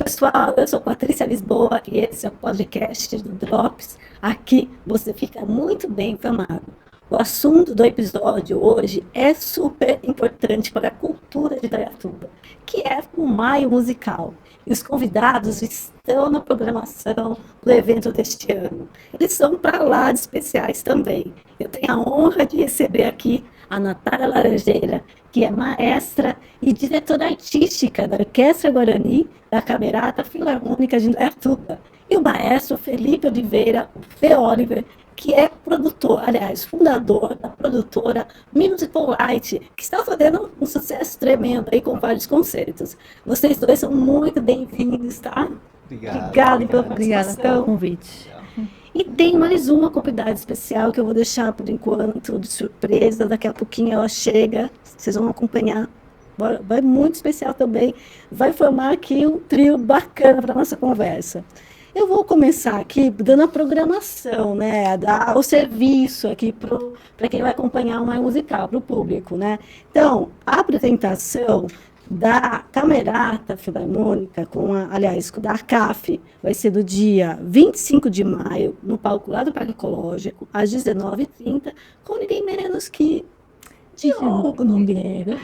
pessoal, eu sou Patrícia Lisboa e esse é o podcast do Drops. Aqui você fica muito bem informado. O assunto do episódio hoje é super importante para a cultura de Indaiatuba, que é o Maio Musical. E os convidados estão na programação do evento deste ano. Eles são para lá de especiais também. Eu tenho a honra de receber aqui a Natália Laranjeira, que é maestra e diretora artística da Orquestra Guarani da Camerata Filarmônica de Indaiatuba. E o maestro Felipe Oliveira, Fê Oliver, que é produtor, aliás, fundador da produtora Musical Light, que está fazendo um sucesso tremendo aí com vários concertos. Vocês dois são muito bem-vindos, tá? Obrigada pela participação. Convite. E tem mais uma convidada especial que eu vou deixar por enquanto de surpresa. Daqui a pouquinho ela chega, vocês vão acompanhar. Vai muito especial também. Vai formar aqui um trio bacana para a nossa conversa. Eu vou começar aqui dando a programação, né, o serviço aqui para quem vai acompanhar o Maio Musical, para o público, né? Então, a apresentação da Camerata Filarmônica, aliás, da CAF, vai ser do dia 25 de maio, no palco lá do Parque Ecológico, às 19h30, com ninguém menos que Diogo Nogueira.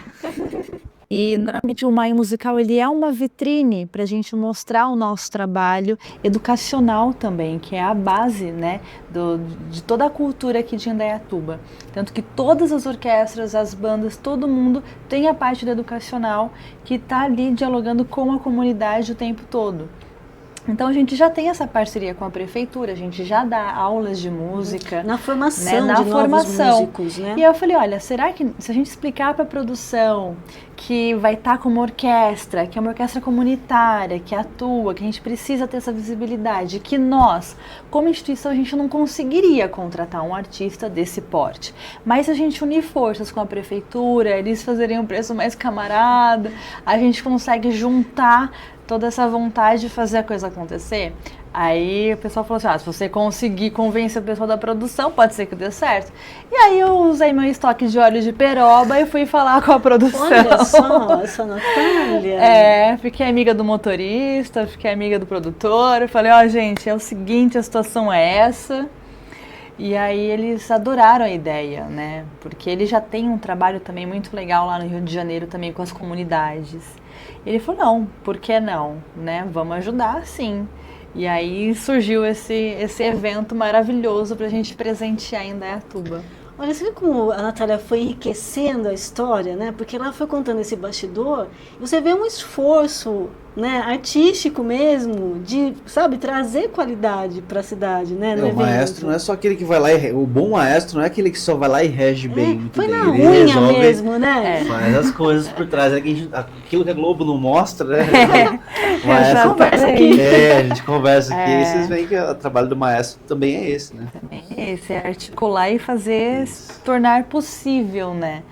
E, normalmente, o Maio Musical ele é uma vitrine para a gente mostrar o nosso trabalho educacional também, que é a base, né, de toda a cultura aqui de Indaiatuba. Tanto que todas as orquestras, as bandas, todo mundo tem a parte do educacional que está ali dialogando com a comunidade o tempo todo. Então a gente já tem essa parceria com a prefeitura, a gente já dá aulas de música. Na formação, né? Novos músicos, né? E eu falei, olha, será que se a gente explicar para a produção que vai estar com uma orquestra, que é uma orquestra comunitária, que atua, que a gente precisa ter essa visibilidade, que nós, como instituição, a gente não conseguiria contratar um artista desse porte. Mas se a gente unir forças com a prefeitura, eles fazerem um preço mais camarada, a gente consegue juntar toda essa vontade de fazer a coisa acontecer. Aí o pessoal falou assim, se você conseguir convencer o pessoal da produção, pode ser que dê certo. E aí eu usei meu estoque de óleo de peroba e fui falar com a produção. Olha só, essa Natália. Fiquei amiga do motorista, fiquei amiga do produtor. Falei, gente, é o seguinte, a situação é essa. E aí eles adoraram a ideia, né? Porque ele já tem um trabalho também muito legal lá no Rio de Janeiro também com as comunidades. Ele falou, não, por que não, né? Vamos ajudar, sim. E aí surgiu esse evento maravilhoso para a gente presentear em Indaiatuba. Olha, você vê como a Natália foi enriquecendo a história, né? Porque ela foi contando esse bastidor, você vê um esforço, né, artístico mesmo, de, sabe, trazer qualidade para a cidade, né? O maestro não é só aquele que vai lá o bom maestro não é aquele que só vai lá e rege bem, muito foi bem. Na Ele unha resolve, mesmo, né? Faz as coisas por trás. Aquilo que a Globo não mostra, né? A gente conversa aqui. A gente conversa aqui e vocês veem que o trabalho do maestro também é esse, né? Também é esse, é articular e fazer tornar possível, né?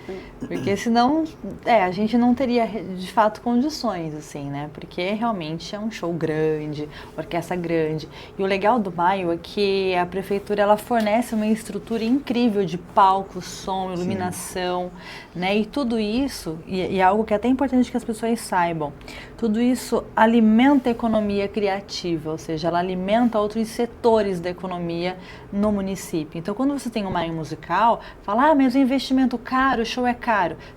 Porque senão, a gente não teria de fato condições, assim, né? Porque realmente é um show grande, orquestra grande. E o legal do Maio é que a prefeitura, ela fornece uma estrutura incrível de palco, som, iluminação, né? E tudo isso, e é algo que é até importante que as pessoas saibam, tudo isso alimenta a economia criativa, ou seja, ela alimenta outros setores da economia no município. Então, quando você tem um Maio Musical, fala, mas o investimento caro, o show é caro.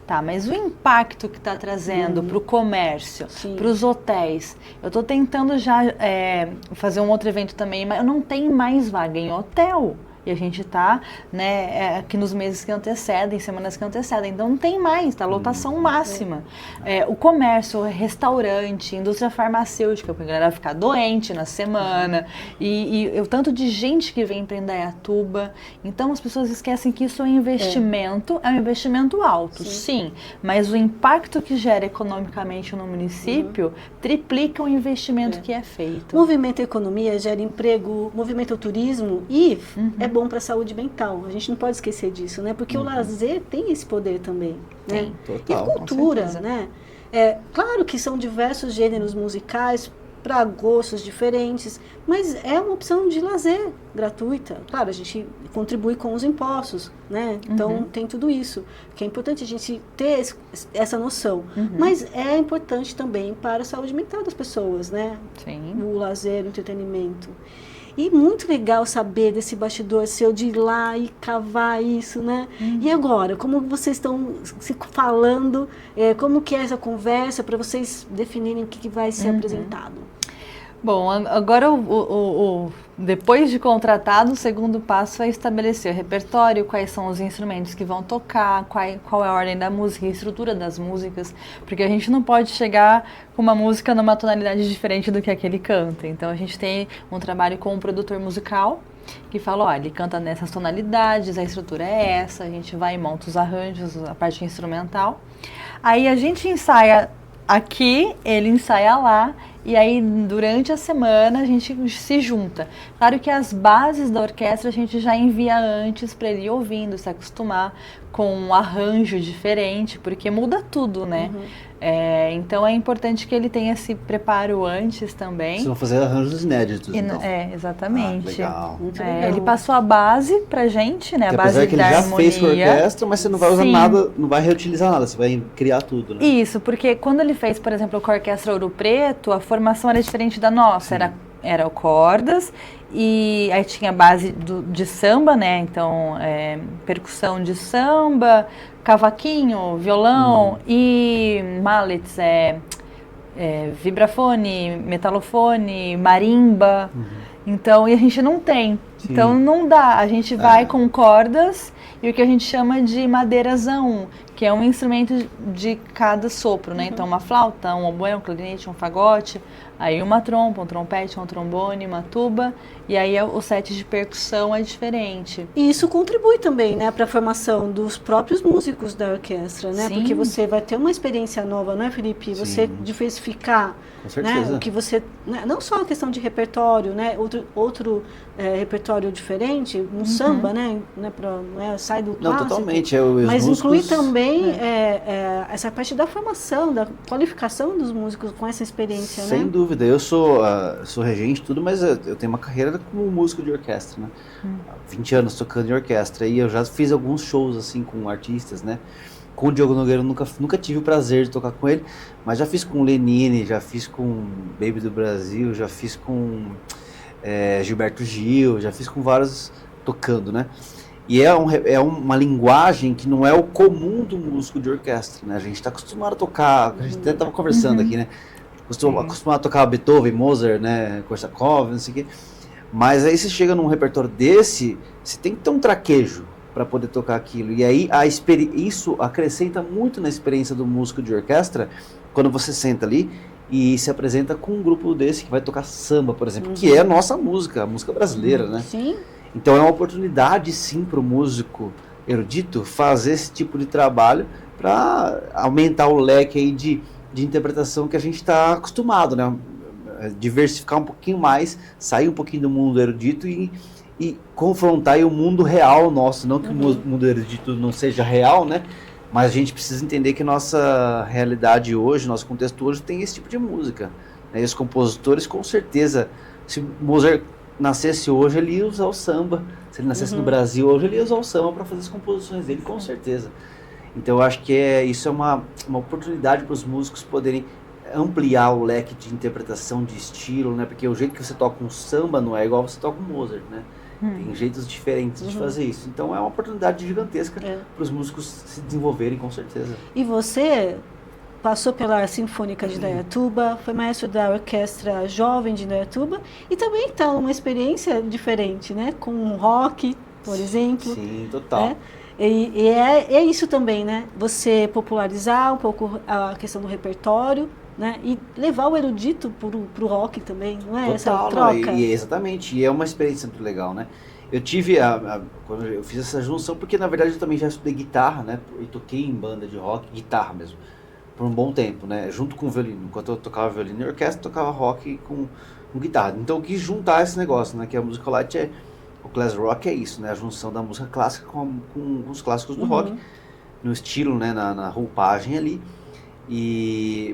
Tá, mas o impacto que está trazendo para o comércio, para os hotéis. Eu estou tentando já fazer um outro evento também, mas eu não tenho mais vaga em hotel. E a gente está, né, aqui nos meses que antecedem, semanas que antecedem. Então não tem mais, está lotação máxima. O comércio, o restaurante, indústria farmacêutica, porque a galera fica doente na semana. E o tanto de gente que vem para Indaiatuba. Então as pessoas esquecem que isso é um investimento, é um investimento alto, sim. Mas o impacto que gera economicamente no município triplica o investimento que é feito. Movimento a economia, gera emprego, movimento o turismo e é bom para a saúde mental. A gente não pode esquecer disso, né? Porque o lazer tem esse poder também, né? Tem, total, e cultura, né? Claro que são diversos gêneros musicais para gostos diferentes, mas é uma opção de lazer gratuita. Claro, a gente contribui com os impostos, né? Então tem tudo isso, que é importante a gente ter essa noção. Mas é importante também para a saúde mental das pessoas, né? Sim. O lazer, o entretenimento. E muito legal saber desse bastidor seu de ir lá e cavar isso, né? E agora, como vocês estão se falando, como que é essa conversa para vocês definirem o que vai ser apresentado? Bom, agora depois de contratado, o segundo passo é estabelecer o repertório, quais são os instrumentos que vão tocar, qual é a ordem da música, a estrutura das músicas, porque a gente não pode chegar com uma música numa tonalidade diferente do que aquele canta. Então a gente tem um trabalho com um produtor musical que fala, olha, ele canta nessas tonalidades, a estrutura é essa, a gente vai e monta os arranjos, a parte instrumental. Aí a gente ensaia aqui, ele ensaia lá, e aí durante a semana a gente se junta. Claro que as bases da orquestra a gente já envia antes para ele ir ouvindo, se acostumar com um arranjo diferente, porque muda tudo, né? Então é importante que ele tenha esse preparo antes também. Vocês vão fazer arranjos inéditos, então. Exatamente. Legal. Muito legal. Ele passou a base pra gente, né? Que A base apesar que ele da já harmonia. fez com a orquestra, mas você não vai usar Sim. nada, não vai reutilizar nada, você vai criar tudo, né? Isso, porque quando ele fez, por exemplo, com a Orquestra Ouro Preto, a formação era diferente da nossa, era cordas, e aí tinha base de samba, né? Então, percussão de samba, cavaquinho, violão e mallets, vibrafone, metalofone, marimba. Então, e a gente não tem. Sim. Então não dá, a gente vai com cordas e o que a gente chama de madeiras A1, que é um instrumento de cada sopro, né? Então uma flauta, um oboé, um clarinete, um fagote, aí uma trompa, um trompete, um trombone, uma tuba, e aí o set de percussão é diferente. E isso contribui também, né, para a formação dos próprios músicos da orquestra, né? Sim. Porque você vai ter uma experiência nova, não é, Felipe? Você diversificar, Com certeza. né, o que você, né, não só a questão de repertório, né, outro repertório diferente, um samba, né, sai do clássico. Não, totalmente. Mas músicos, inclui também essa parte da formação, da qualificação dos músicos com essa experiência, Sem né? dúvida. Eu sou regente e tudo, mas eu tenho uma carreira como músico de orquestra, né? Há 20 anos tocando em orquestra. E eu já fiz alguns shows, assim, com artistas, né? Com o Diogo Nogueira eu nunca tive o prazer de tocar com ele, mas já fiz com o Lenine, já fiz com Baby do Brasil, já fiz com Gilberto Gil, já fiz com vários tocando, né? E é uma linguagem que não é o comum do músico de orquestra, né? A gente está acostumado a tocar, a gente até estava conversando aqui, né? Acostumado a tocar Beethoven, Mozart, né? Korsakov, não sei o quê. Mas aí você chega num repertório desse, você tem que ter um traquejo para poder tocar aquilo. E aí isso acrescenta muito na experiência do músico de orquestra, quando você senta ali e se apresenta com um grupo desse que vai tocar samba, por exemplo, que é a nossa música, a música brasileira, né? Sim. Então é uma oportunidade, sim, para o músico erudito fazer esse tipo de trabalho para aumentar o leque aí de interpretação que a gente está acostumado, né? Diversificar um pouquinho mais, sair um pouquinho do mundo erudito e confrontar aí o mundo real nosso. Não que o mundo erudito não seja real, né? Mas a gente precisa entender que nossa realidade hoje, nosso contexto hoje tem esse tipo de música, né? E os compositores, com certeza, se Mozart nascesse hoje, ele ia usar o samba. Se ele nascesse no Brasil hoje, ele ia usar o samba para fazer as composições dele, com certeza. Então eu acho que isso é uma oportunidade para os músicos poderem ampliar o leque de interpretação, de estilo, né? Porque o jeito que você toca um samba não é igual você toca um Mozart, né? Tem jeitos diferentes de fazer isso. Então é uma oportunidade gigantesca para os músicos se desenvolverem, com certeza. E você passou pela Sinfônica de Indaiatuba, foi maestro da Orquestra Jovem de Indaiatuba e também está uma experiência diferente, né? Com rock, por exemplo. Sim, total. Né? E é isso também, né? Você popularizar um pouco a questão do repertório, né? E levar o erudito pro rock também, não é? Total, essa troca. Exatamente, e é uma experiência muito legal, né? Eu tive, quando eu fiz essa junção, porque na verdade eu também já estudei guitarra, né? E toquei em banda de rock, guitarra mesmo, por um bom tempo, né? Junto com o violino. Enquanto eu tocava violino em orquestra, tocava rock com guitarra. Então eu quis juntar esse negócio, né? Que a música light o class rock é isso, né? A junção da música clássica com os clássicos do rock, no estilo, né? Na roupagem ali.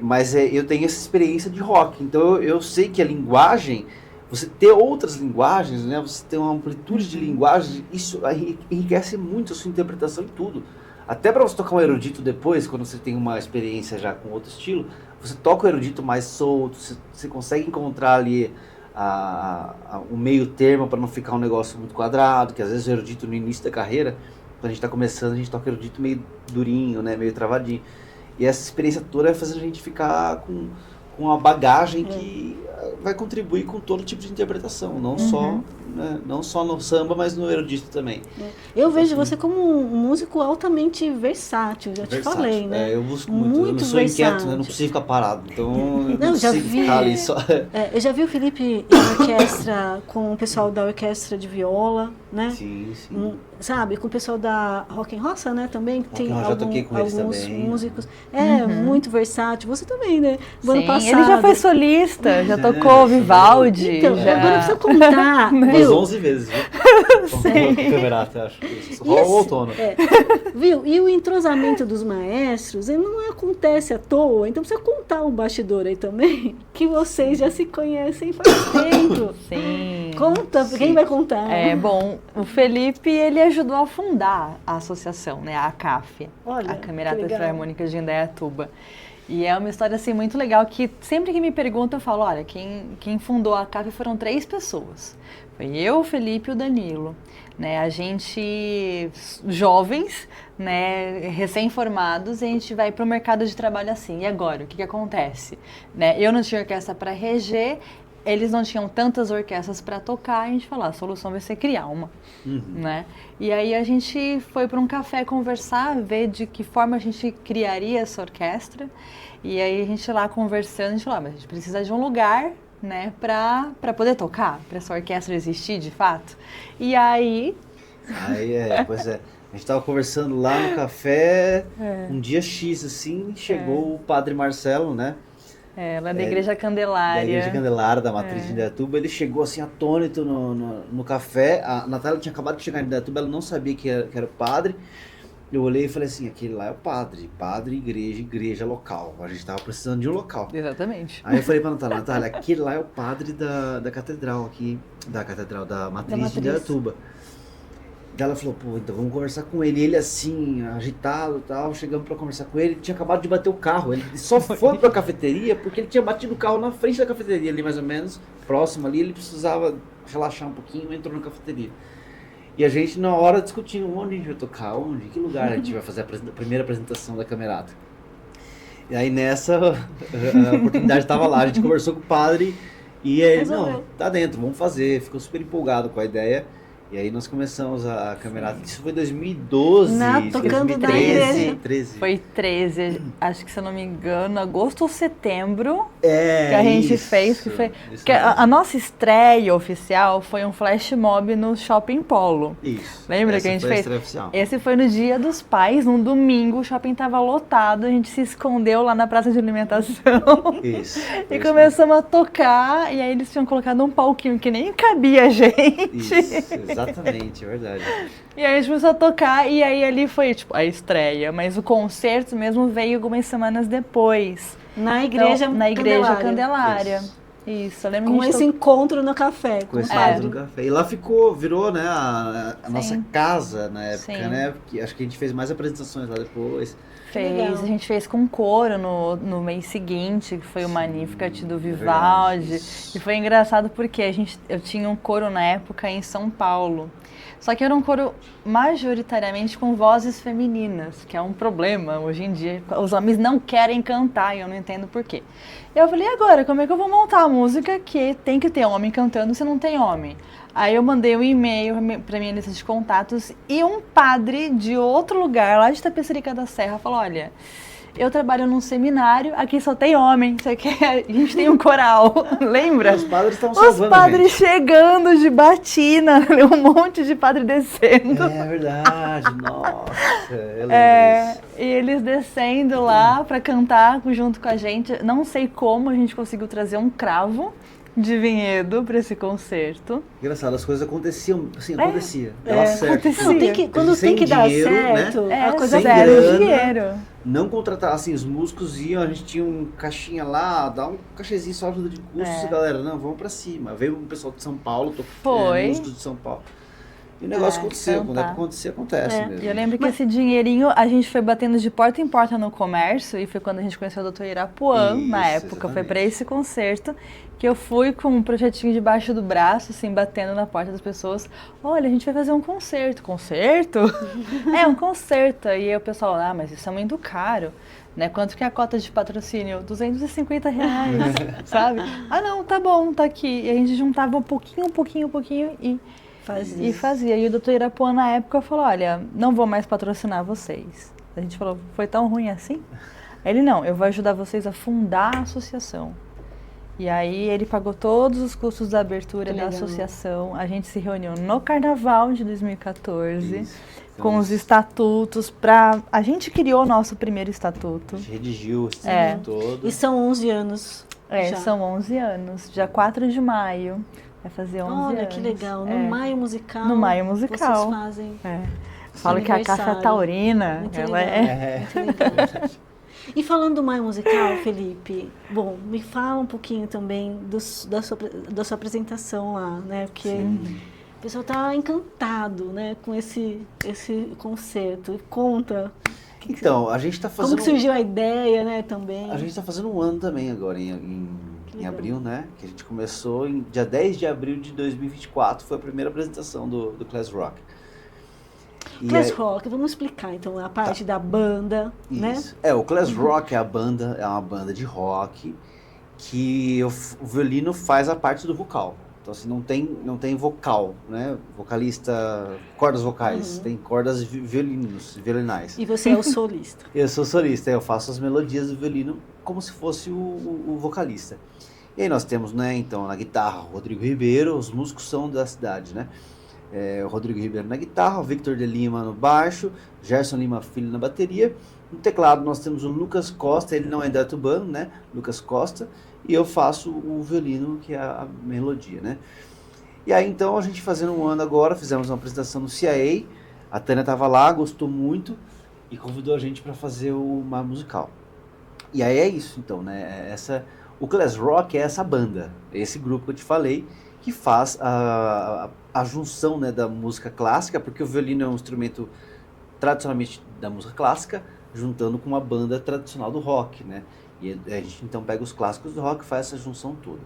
Mas eu tenho essa experiência de rock, então eu sei que a linguagem, você ter outras linguagens, né, você ter uma amplitude de linguagens, isso enriquece muito a sua interpretação em tudo. Até para você tocar um erudito depois, quando você tem uma experiência já com outro estilo, você toca o erudito mais solto, você consegue encontrar ali o meio termo para não ficar um negócio muito quadrado, que às vezes o erudito no início da carreira, quando a gente está começando, a gente toca erudito meio durinho, né, meio travadinho. E essa experiência toda vai fazer a gente ficar com uma bagagem que vai contribuir com todo tipo de interpretação, não só, né, não só no samba, mas no erudito também. Eu vejo você como um músico altamente versátil, já te falei, né? Eu busco muito, eu não sou inquieto, né? Não preciso ficar parado, então eu não já consigo vi, ficar ali só. Eu já vi o Felipe em orquestra com o pessoal da orquestra de viola, né? Sim, sim. Sabe, com o pessoal da Rock and Roça, né, também, que tem já toquei com eles alguns também. músicos. Muito versátil. Você também, né? Sim, ano passado. ele já foi solista, já tocou Vivaldi. Então, já... agora precisa contar. Umas 11 vezes, viu? Sim. Camerata, acho. Só o outono. Viu? E o entrosamento dos maestros, ele não acontece à toa. Então precisa contar um bastidor aí também, que vocês já se conhecem faz tempo. Sim. Conta, quem vai contar? Bom, o Felipe, ele ajudou a fundar a associação, né, a ACAF, Olha, a Camerata que legal. Filarmônica de Indaiatuba. E é uma história assim muito legal que sempre que me perguntam eu falo, olha, quem fundou a ACAF foram 3 pessoas. Foi eu, o Felipe e o Danilo. Né, a gente, jovens, né, recém-formados, e a gente vai para o mercado de trabalho assim. E agora, o que acontece? Né, eu não tinha orquestra para reger, eles não tinham tantas orquestras para tocar, e a gente falou, a solução vai ser criar uma. Né? E aí a gente foi para um café conversar, ver de que forma a gente criaria essa orquestra. E aí a gente lá conversando, a gente falou, mas a gente precisa de um lugar, né, para poder tocar, para essa orquestra existir de fato. E aí... Pois é. A gente estava conversando lá no café, um dia X, assim, chegou o padre Marcelo, né? Lá da Igreja Candelária. Da Igreja Candelária, da Matriz de Indaiatuba. Ele chegou assim, atônito no café. A Natália tinha acabado de chegar em Indaiatuba, ela não sabia que era o padre. Eu olhei e falei assim, aquele lá é o padre, igreja local. A gente tava precisando de um local. Exatamente. Aí eu falei pra Natália, aquele lá é o padre da catedral aqui, da Matriz de Indaiatuba. Daí ela falou, pô, então vamos conversar com ele. Ele assim, agitado e tal, chegamos pra conversar com ele, tinha acabado de bater o carro. Ele só foi pra cafeteria porque ele tinha batido o carro na frente da cafeteria ali, mais ou menos, próximo ali, ele precisava relaxar um pouquinho, entrou na cafeteria. E a gente, na hora, discutindo onde a gente vai tocar, que lugar a gente vai fazer a primeira apresentação da Camerata. E aí nessa, a oportunidade estava lá, a gente conversou com o padre e ele, não, tá dentro, vamos fazer. Ficou super empolgado com a ideia. E aí nós começamos a Camerata, isso foi 2012, tocando 2013. Foi 13, acho que se eu não me engano, agosto ou setembro que a gente fez. Que foi, que a nossa estreia oficial foi um flash mob no Shopping Polo. Isso. Lembra essa que a gente foi fez? estreia oficial. Esse foi no Dia dos Pais, num domingo, o shopping tava lotado, a gente se escondeu lá na praça de alimentação. Isso. E começamos a tocar, e aí eles tinham colocado um palquinho que nem cabia a gente. Isso, exatamente, é verdade. E aí a gente começou a tocar, e aí ali foi tipo a estreia, mas o concerto mesmo veio algumas semanas depois. Na Igreja Candelária. Isso, eu lembro com esse encontro no café. Com esse encontro no café. E lá virou, né, a nossa casa na época, né? Porque acho que a gente fez mais apresentações lá depois. A gente fez com coro no mês seguinte, que foi o Magnificat do Vivaldi. E foi engraçado porque eu tinha um coro na época em São Paulo. Só que era um coro majoritariamente com vozes femininas, que é um problema hoje em dia. Os homens não querem cantar e eu não entendo por quê. Eu falei, e agora, como é que eu vou montar a música que tem que ter homem cantando se não tem homem? Aí eu mandei um e-mail para minha lista de contatos e um padre de outro lugar, lá de Tapecerica da Serra, falou, olha, eu trabalho num seminário, aqui só tem homem, você quer? A gente tem um coral, lembra? Os padres estão salvando. Os padres chegando de batina, um monte de padre descendo. É verdade, nossa. E eles descendo lá para cantar junto com a gente. Não sei como a gente conseguiu trazer um cravo, de Vinhedo para esse concerto. Engraçado, as coisas aconteciam, assim, acontecia. Dava certo. Acontecia. Não, tem que, quando Sem tem que dar dinheiro, certo, né? a coisa sem zero grana. dinheiro. Não contratar, assim, os músicos iam, a gente tinha um caixinha lá, dá um cachezinho só ajuda de custos, galera, não, vamos pra cima. Veio um pessoal de São Paulo, músicos de São Paulo. E o negócio aconteceu, então quando tá. é pra acontecer, acontece mesmo. E eu lembro que esse dinheirinho a gente foi batendo de porta em porta no comércio, e foi quando a gente conheceu o Dr. Irapuã, na Isso, época. Foi exatamente. para esse concerto que eu fui com um projetinho debaixo do braço, assim, batendo na porta das pessoas. Olha, a gente vai fazer um concerto. Concerto? Um concerto. E aí o pessoal, mas isso é muito caro. Né? Quanto que é a cota de patrocínio? R$250, sabe? Não, tá bom, tá aqui. E a gente juntava um pouquinho e fazia. E o Dr. Irapuã, na época, falou, olha, não vou mais patrocinar vocês. A gente falou, foi tão ruim assim? Ele, não, eu vou ajudar vocês a fundar a associação. E aí ele pagou todos os custos da abertura da associação. A gente se reuniu no Carnaval de 2014, com os estatutos. A gente criou o nosso primeiro estatuto. A gente redigiu o estatuto todo. E são 11 anos. Já. São 11 anos. Dia 4 de maio. Vai fazer 11 anos. Olha, que legal. No Maio Musical. No Maio Musical. Vocês fazem. Falo que a Cássia Taurina, muito ela legal. Muito legal. E falando do Maio Musical, Felipe, bom, me fala um pouquinho também da sua apresentação lá, né? Porque o pessoal tá encantado, né, com esse concerto. Conta. Então, a gente tá fazendo... Como que surgiu a ideia, né, também? A gente tá fazendo um ano também agora, em abril, né? Que a gente começou em dia 10 de abril de 2024, foi a primeira apresentação do Class Rock. Class Rock, vamos explicar então a parte da banda, né? O Class Rock é uma banda de rock que o violino faz a parte do vocal. Então assim, não tem vocal, né? Vocalista, cordas vocais, tem cordas violinais. E você é o solista. Eu sou solista, eu faço as melodias do violino como se fosse o vocalista. E aí nós temos, né, então, na guitarra, o Rodrigo Ribeiro, os músicos são da cidade, né? O Rodrigo Ribeiro na guitarra, o Victor de Lima no baixo, Gerson Lima Filho na bateria. No teclado nós temos o Lucas Costa, ele não é da Tubano, né? Lucas Costa, e eu faço o violino, que é a melodia, né? E aí então a gente fazendo um ano agora, fizemos uma apresentação no CIA, a Tânia estava lá, gostou muito e convidou a gente para fazer uma musical. E aí é isso então, né? O Class Rock é essa banda, esse grupo que eu te falei, que faz a junção, né, da música clássica, porque o violino é um instrumento tradicionalmente da música clássica, juntando com uma banda tradicional do rock, né? E a gente então pega os clássicos do rock e faz essa junção toda.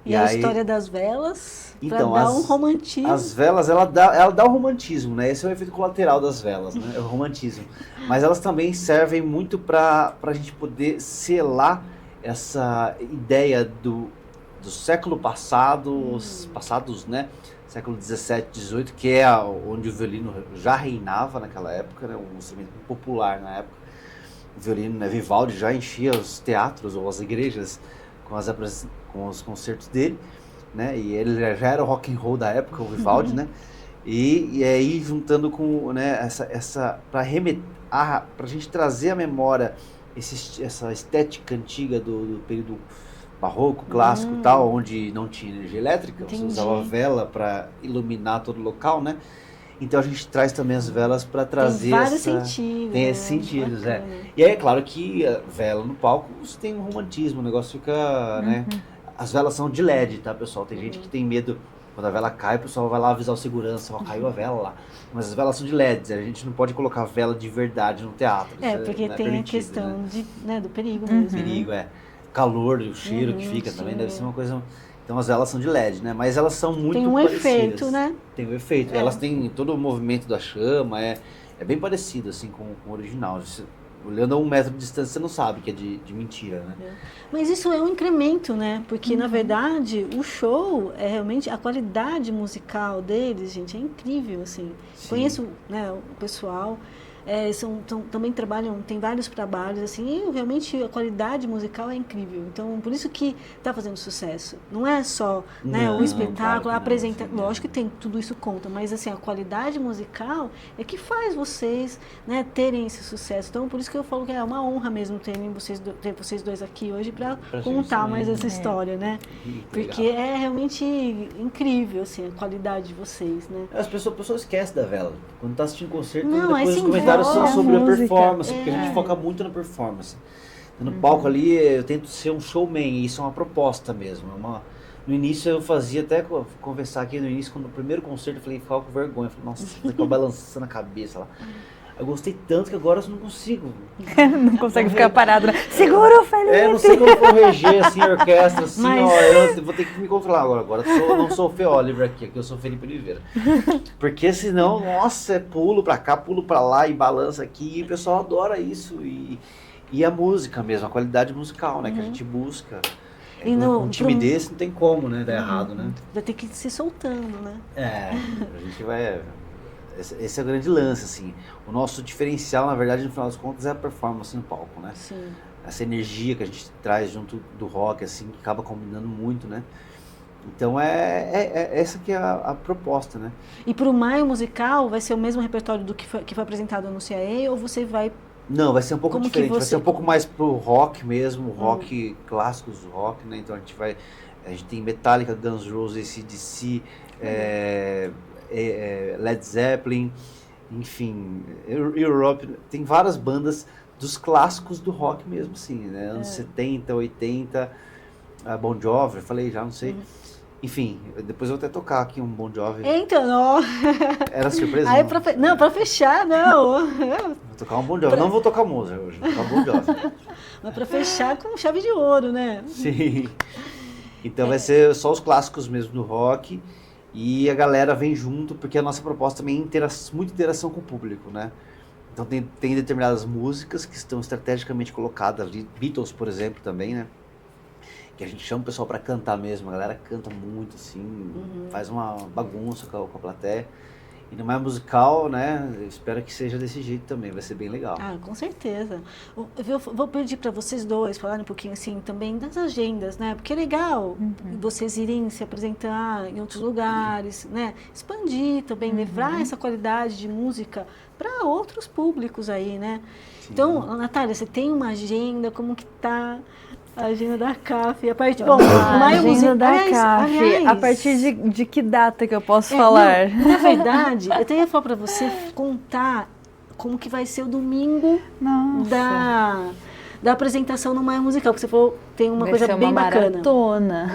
E a história das velas, então, para dar um romantismo. As velas, ela dá o romantismo, né? Esse é o efeito colateral das velas, né? É o romantismo. Mas elas também servem muito para a gente poder selar essa ideia do século passado, passados, né? Século 17, 18, que é onde o violino já reinava naquela época, né? Um instrumento popular na época. O violino, né? Vivaldi já enchia os teatros ou as igrejas com os concertos dele, né? E ele já era o rock and roll da época, o Vivaldi, né? E aí juntando com, né, para a gente trazer à memória essa estética antiga do período barroco, clássico e tal, onde não tinha energia elétrica, você usava vela para iluminar todo o local, né? Então a gente traz também as velas para trazer tem vários sentidos. Tem esses sentidos, E aí é claro que a vela no palco você tem um romantismo, o negócio fica, né? As velas são de LED, tá, pessoal? Tem gente que tem medo, quando a vela cai, o pessoal vai lá avisar o segurança, caiu a vela lá. Mas as velas são de LEDs, a gente não pode colocar vela de verdade no teatro. Porque tem a questão, né, do perigo mesmo. Perigo, calor e o cheiro que fica também deve ser uma coisa... Então as velas são de LED, né? Mas elas são muito parecidas. Tem um efeito, né? Tem um efeito. Elas têm todo o movimento da chama, é bem parecido assim com o original. Olhando a 1 metro de distância, você não sabe que é de mentira, né? Mas isso é um incremento, né? Porque, na verdade, o show, realmente, a qualidade musical deles, gente, é incrível, assim. Sim. Conheço, né, o pessoal, também trabalham, tem vários trabalhos, assim, e realmente a qualidade musical é incrível. Então, por isso que está fazendo sucesso. Não é só, né, o espetáculo, claro apresenta, não, lógico que tem, tudo isso conta, mas assim, a qualidade musical é que faz vocês, né, terem esse sucesso. Então, por isso que eu falo que é uma honra mesmo ter vocês dois aqui hoje para contar mais essa história, né? Porque é realmente incrível, assim, a qualidade de vocês, né? As pessoas esquecem da vela. Quando tá assistindo concerto, Não, depois se os comentários são envolve sobre a a música. performance, porque a gente foca muito na performance. No palco ali, eu tento ser um showman, e isso é uma proposta mesmo. No início eu fazia, até conversar aqui no início, quando no primeiro concerto eu falei, ficava com vergonha. Eu falei, nossa, ficava balançando a cabeça lá. Eu gostei tanto que agora eu não consigo. Não consegue ficar parado, né? Segura o Felipe! Não sei como for reger, assim, a orquestra, assim, eu vou ter que me controlar agora. Eu não sou o Fê Oliver aqui eu sou o Felipe Oliveira. Porque senão, nossa, pulo pra cá, pulo pra lá e balança aqui, e o pessoal adora isso. E a música mesmo, a qualidade musical, né, que a gente busca. Com timidez não tem como, né, dar errado, né? Vai ter que ir se soltando, né? A gente vai... Esse é o grande lance, assim. O nosso diferencial, na verdade, no final das contas, é a performance no palco, né? Sim. Essa energia que a gente traz junto do rock, assim, que acaba combinando muito, né? Então, essa que é a proposta, né? E para o Maio Musical, vai ser o mesmo repertório do que foi apresentado no CAE, ou você vai... Não, vai ser um pouco Como diferente. que Vai ser um pouco mais pro rock mesmo, rock, clássicos do rock, né? Então, a gente tem Metallica, Guns N' Roses, AC/DC, Led Zeppelin, enfim, Europe, tem várias bandas dos clássicos do rock mesmo, assim, né? Anos 70, 80, Bon Jovi, falei já, não sei. Enfim, depois eu vou até tocar aqui um Bon Jovi. Então, ó. Era surpresa? Aí, não, pra fechar, não. Vou tocar um Bon Jovi. Não vou tocar Mozart hoje, vou tocar Bon Jovi. Mas pra fechar com chave de ouro, né? Sim. Então vai ser só os clássicos mesmo do rock. E a galera vem junto, porque a nossa proposta também é muita interação com o público, né? Então tem determinadas músicas que estão estrategicamente colocadas ali, Beatles, por exemplo, também, né? Que a gente chama o pessoal para cantar mesmo, a galera canta muito, assim, faz uma bagunça com a plateia. E não é musical, né? Eu espero que seja desse jeito também, vai ser bem legal. Ah, com certeza. Eu vou pedir para vocês dois falarem um pouquinho assim também das agendas, né? Porque é legal vocês irem se apresentar em outros lugares, né? Expandir também, levar essa qualidade de música para outros públicos aí, né? Sim. Então, Natália, você tem uma agenda, como que tá a agenda da CAF? A partir, bom, a agenda da CAF, a partir de que data que eu posso falar? Não, na verdade, eu até ia falar para você contar como que vai ser o domingo da apresentação no Maio Musical, porque você falou tem uma coisa bem bacana. Maratona.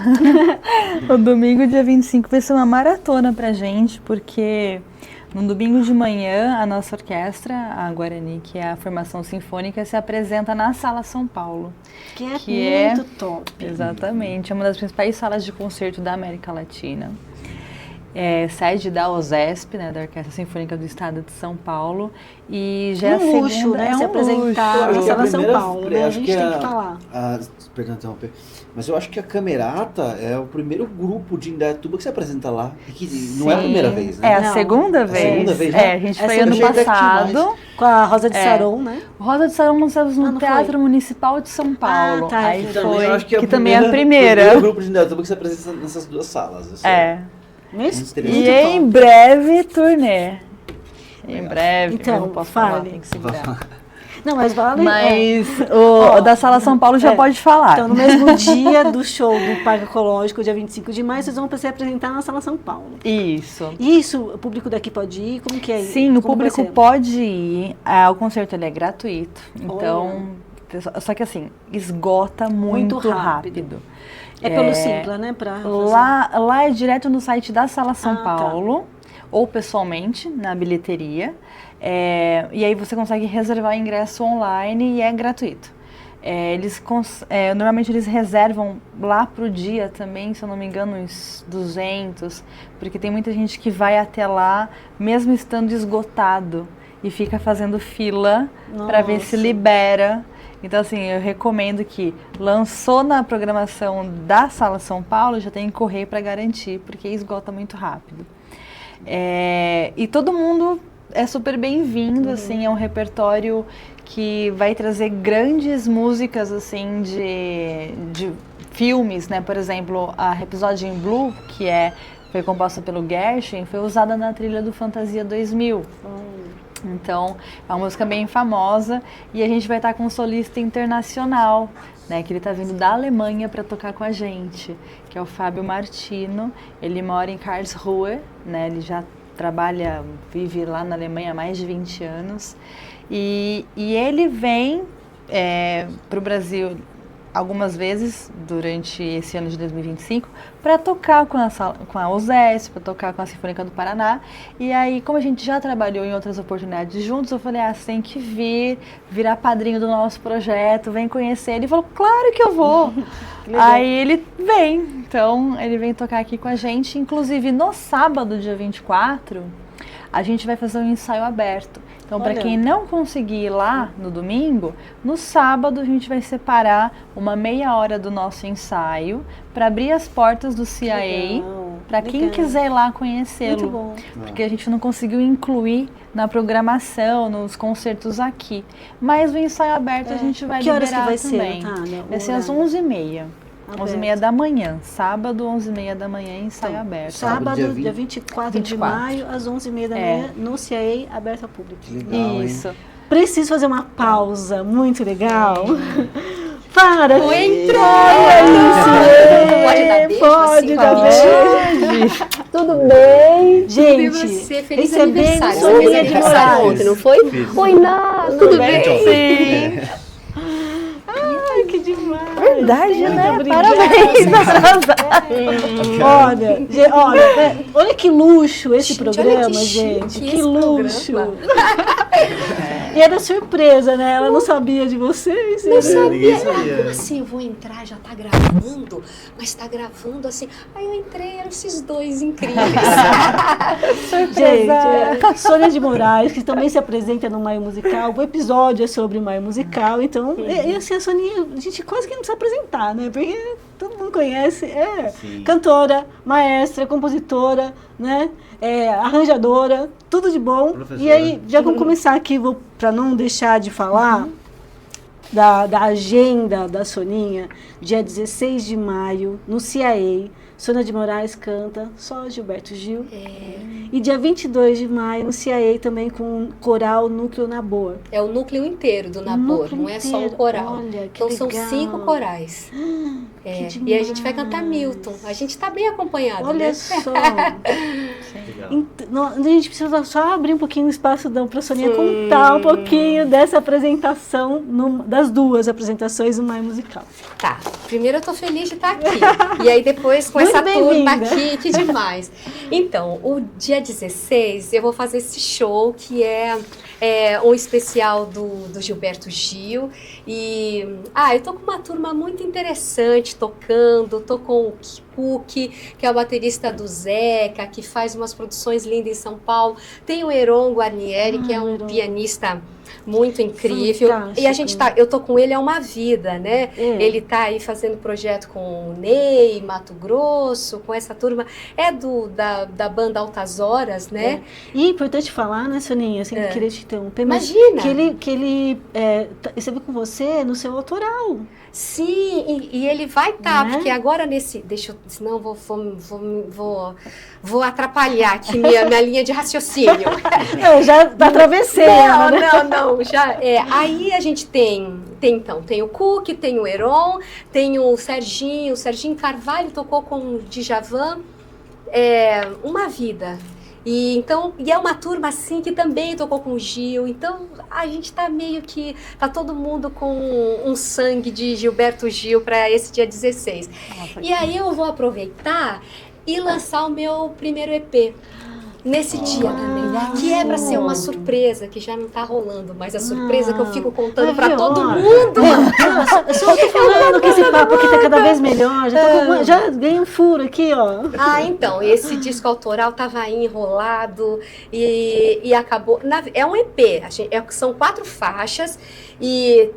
O domingo, dia 25, vai ser uma maratona pra gente, porque no domingo de manhã, a nossa orquestra, a Guarani, que é a formação sinfônica, se apresenta na Sala São Paulo. Que é muito top. Exatamente, é uma das principais salas de concerto da América Latina. É sede da OSESP, né, da Orquestra Sinfônica do Estado de São Paulo. E já um luxo, né? Se apresentar na Sala São Paulo, né? A gente tem que falar. Perdão, interromper. Mas eu acho que a Camerata é o primeiro grupo de Indaiatuba que se apresenta lá. Que não é a primeira vez, né? É a segunda vez. A segunda vez, né? A gente foi ano passado. Com a Rosa de Saron, né? Rosa de Saron nós estamos no Teatro Municipal de São Paulo. Aí foi, eu acho que também é a primeira. O primeiro grupo de Indaiatuba que se apresenta nessas duas salas. E em breve, turnê. Em breve, então, eu não posso falar, tem que segurar. Não, mas vale. Mas o da Sala São Paulo já pode falar. Então, no mesmo dia do show do Parque Ecológico, dia 25 de maio, vocês vão se apresentar na Sala São Paulo. Isso. Isso, o público daqui pode ir? Como que é? Sim, o público pode ir. O concerto ele é gratuito. Então, só que assim, esgota muito rápido. É pelo Simpla, né? Lá é direto no site da Sala São Paulo, ou pessoalmente, na bilheteria. E aí você consegue reservar o ingresso online e é gratuito. Normalmente eles reservam lá pro dia também, se eu não me engano, uns 200, porque tem muita gente que vai até lá, mesmo estando esgotado, e fica fazendo fila para ver se libera. Então, assim, eu recomendo que lançou na programação da Sala São Paulo, já tem que correr para garantir, porque esgota muito rápido. E todo mundo é super bem-vindo, assim, é um repertório que vai trazer grandes músicas, assim, de filmes, né? Por exemplo, a Rhapsody in Blue, que foi composta pelo Gershwin, foi usada na trilha do Fantasia 2000. Então, é uma música bem famosa e a gente vai estar com um solista internacional, né, que ele está vindo da Alemanha para tocar com a gente, que é o Fábio Martino. Ele mora em Karlsruhe, né, ele já vive lá na Alemanha há mais de 20 anos. E ele vem para o Brasil algumas vezes durante esse ano de 2025 para tocar com a OSES, para tocar com a Sinfônica do Paraná. E aí, como a gente já trabalhou em outras oportunidades juntos, eu falei, você tem que virar padrinho do nosso projeto, vem conhecer. Ele falou, claro que eu vou. Aí ele vem, então ele vem tocar aqui com a gente. Inclusive no sábado, dia 24, a gente vai fazer um ensaio aberto. Então, para quem não conseguir ir lá no domingo, no sábado a gente vai separar uma meia hora do nosso ensaio para abrir as portas do CIA para quem quiser ir lá conhecê-lo. Porque a gente não conseguiu incluir na programação, nos concertos aqui. Mas o ensaio aberto a gente vai liberar também. Que horas que vai ser, Natália? Vai ser às 11h30. 11h30 da manhã, sábado, 11h30 da manhã, ensaio aberto. Sábado, dia 24 de maio, às 11h30 da manhã, no CIA, aberto ao público. Que legal, isso. Hein? Preciso fazer uma pausa muito legal. Para! Entrou! Pode dar beijo. Tudo bem? Gente, você, feliz recebendo aniversário. Sonia de Moraes. Ontem, não foi? Oi, Ná, tudo bem? Sim. Ai, que demais. Verdade, né? Parabéns. Olha que luxo esse programa, gente. Que luxo. E era surpresa, né? Ela não sabia de vocês. Não sabia. sabia. Como assim, eu vou entrar, já tá gravando? Mas tá gravando assim. Aí eu entrei, eram esses dois incríveis. Gente, Sônia de Moraes, que também se apresenta no Maio Musical. O episódio é sobre o Maio Musical. Então, e assim, a Soninha, a gente quase que não precisa apresentar, né? Porque todo mundo conhece. Cantora, maestra, compositora, né? Arranjadora, tudo de bom. Professora. E aí, já vamos começar aqui, para não deixar de falar da agenda da Soninha, dia 16 de maio, no CIA. Sônia de Moraes canta, só Gilberto Gil. E dia 22 de maio, no CIA, também com o coral Núcleo Nabor. É o núcleo inteiro do Nabor, não é só o coral. Olha, que então legal. são 5 corais. E a gente vai cantar Milton. A gente está bem acompanhado, Olha né? só. Legal. A gente precisa só abrir um pouquinho o espaço para a Soninha contar um pouquinho dessa apresentação, das duas apresentações do Maio Musical. Tá, primeiro eu tô feliz de estar aqui. E aí depois com essa turma aqui, que demais. Então, o dia 16 eu vou fazer esse show que é um especial do Gilberto Gil. E eu tô com uma turma muito interessante tocando, tô com o Puc, que é o baterista do Zeca, que faz umas produções lindas em São Paulo. Tem o Heron Guarnieri, que é um pianista muito incrível. Fantástico. E a gente eu tô com ele há uma vida, né? Ele tá aí fazendo projeto com o Ney, Mato Grosso, com essa turma. É da banda Altas Horas, né? E é importante falar, né, Soninha, assim, queria te interromper, mas imagina! Que ele recebeu com você no seu autoral. Sim, e ele vai estar, porque agora senão vou atrapalhar aqui minha linha de raciocínio. Eu já atravessei. Não, já aí a gente tem o Cook, tem o Heron, tem o Serginho Carvalho tocou com o Djavan, uma vida. E é uma turma assim que também tocou com o Gil, então a gente tá meio que, tá todo mundo com um sangue de Gilberto Gil para esse dia 16. E aí eu vou aproveitar e lançar o meu primeiro EP. Nesse dia também, que é para ser uma surpresa, que já não tá rolando, mas a surpresa que eu fico contando para todo mundo. Eu só tô falando que esse papo aqui tá cada vez melhor, já ganhei um furo aqui, ó. Então, esse disco autoral tava aí enrolado e acabou, é um EP, são 4 faixas E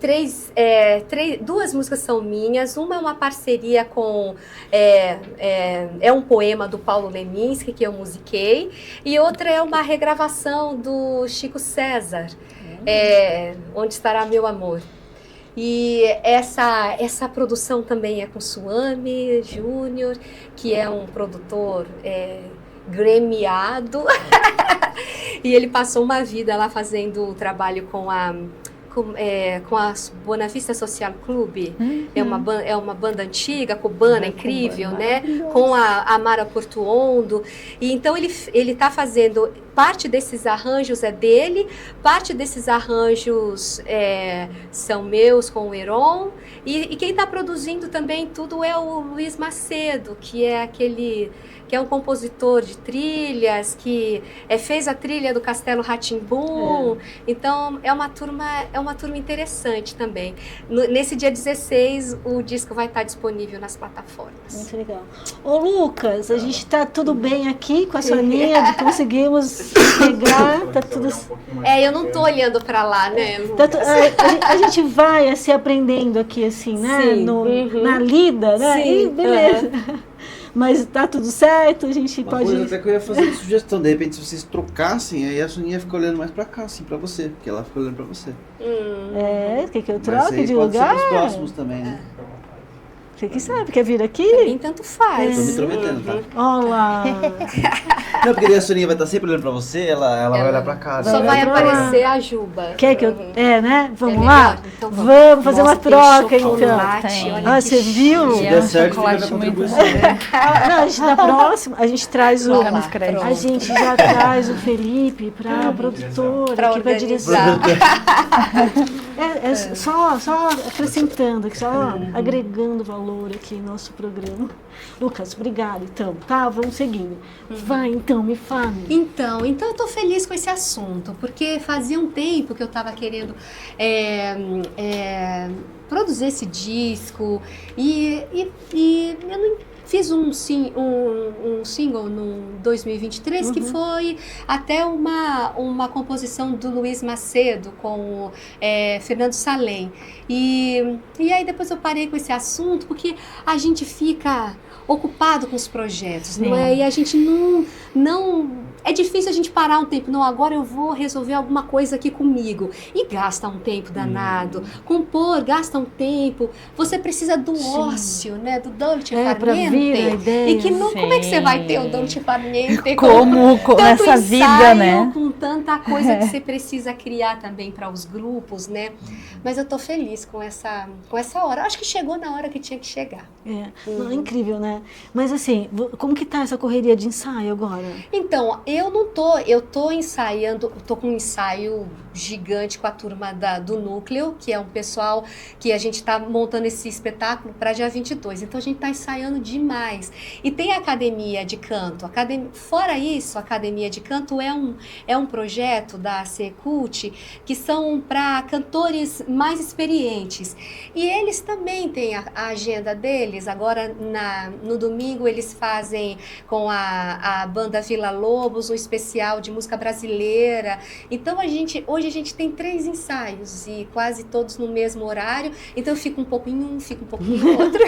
duas músicas são minhas. Uma é uma parceria com... É um poema do Paulo Leminski, que eu musiquei. E outra é uma regravação do Chico César, Onde Estará Meu Amor. E essa produção também é com Suame Júnior, que é um produtor gremiado. E ele passou uma vida lá fazendo o trabalho com a Buena Vista Social Club. É uma banda antiga, cubana, incrível, né? Com a Mara Portuondo. E então ele está fazendo... Parte desses arranjos é dele, parte desses arranjos são meus com o Heron. E quem está produzindo também tudo é o Luiz Macedo, que é um compositor de trilhas, que fez a trilha do Castelo Rá-Tim-Bum. Então é uma turma interessante também. Nesse dia 16 o disco vai estar disponível nas plataformas. Muito legal. Ô Lucas, a gente está tudo bem aqui com a Soninha, conseguimos pegar, tá tudo... Eu não tô olhando para lá, né, Lucas? A gente vai assim aprendendo aqui assim, né? Sim. Na lida, né? Sim. E beleza. Mas tá tudo certo, a gente pode... Coisa até que eu ia fazer uma sugestão, de repente se vocês trocassem, aí a Soninha fica olhando mais pra cá, assim, pra você, porque ela fica olhando pra você. Quer que eu troque de lugar? Pode ser pros próximos também, né? Você que sabe, quer vir aqui? Pra mim tanto faz. Tô me intrometendo, tá? Olá! Não, porque a Soninha vai estar sempre olhando pra você, ela vai olhar pra cá. Só né? vai aparecer a Juba. Quer que eu... né? Vamos melhor? lá? Então vamos fazer uma Nossa, tem troca, chocolate, então. olha que Você viu? Se E der um certo, fica chocolate na muito contribuição. Não, a gente tá próximo, a gente traz o... Fica nos créditos. A gente já traz o Felipe pra produtora, Pra aqui pra organizar. direção. Só acrescentando, só agregando valor aqui no nosso programa. Lucas, obrigada, então, tá? Vamos seguindo. Vai, então, me fale. Então eu tô feliz com esse assunto, porque fazia um tempo que eu tava querendo produzir esse disco e eu não fiz um single no 2023 que foi até uma composição do Luiz Macedo com o Fernando Salem. E aí depois eu parei com esse assunto porque a gente fica ocupado com os projetos, não é? E a gente não... É difícil a gente parar um tempo. Não, agora eu vou resolver alguma coisa aqui comigo. E gasta um tempo danado. Compor, gasta um tempo. Você precisa do ócio, né? Do dolce far niente. E que não, como é que você vai ter o dolce far niente? Como nessa vida, né? Com tanta coisa que você precisa criar também para os grupos, né? Mas eu tô feliz com essa hora. Acho que chegou na hora que tinha que chegar. Não, é incrível, né? Mas assim, como que tá essa correria de ensaio agora? Então, eu tô ensaiando, tô com um ensaio gigante com a turma do Núcleo, que é um pessoal que a gente tá montando esse espetáculo para dia 22. Então a gente tá ensaiando demais. E tem a academia de canto. Fora isso, a academia de canto é um projeto da Secult que são para cantores mais experientes. E eles também têm a agenda deles. Agora no domingo eles fazem com a banda Vila Lobos um especial de música brasileira. Então hoje a gente tem 3 ensaios e quase todos no mesmo horário. Então eu fico um pouco em um, fico um pouco em outro.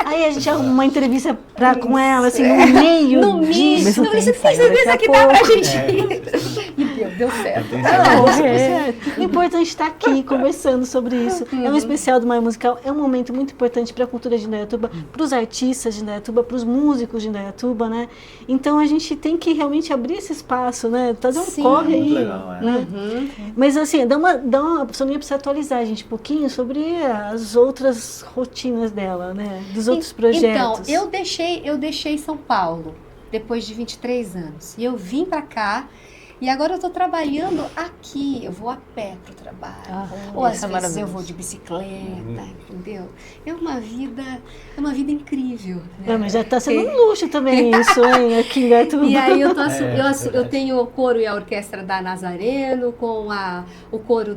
Aí a gente arruma uma entrevista com ela, assim, no meio disso. Você tem certeza que dá pra gente ir? E deu certo. O importante estar aqui conversando sobre isso. É um especial do Maia Musical, é um momento muito importante para a cultura de Indaiatuba, para os artistas de Indaiatuba, para os músicos de Indaiatuba, né? Então a gente tem que realmente abrir esse espaço, né? Fazer um corre aí. Legal, né? Mas assim, dá uma Soninha precisa atualizar a gente um pouquinho sobre as outras rotinas dela, né? Dos outros projetos. Então, eu deixei São Paulo depois de 23 anos. E eu vim para cá. E agora eu estou trabalhando aqui, eu vou a pé para o trabalho. Ou às vezes eu vou de bicicleta, entendeu? É uma vida incrível. Né? Mas já está sendo um luxo também isso, hein? Aqui em Indaiatuba. E aí eu tenho o coro e a orquestra da Nazareno, com o coro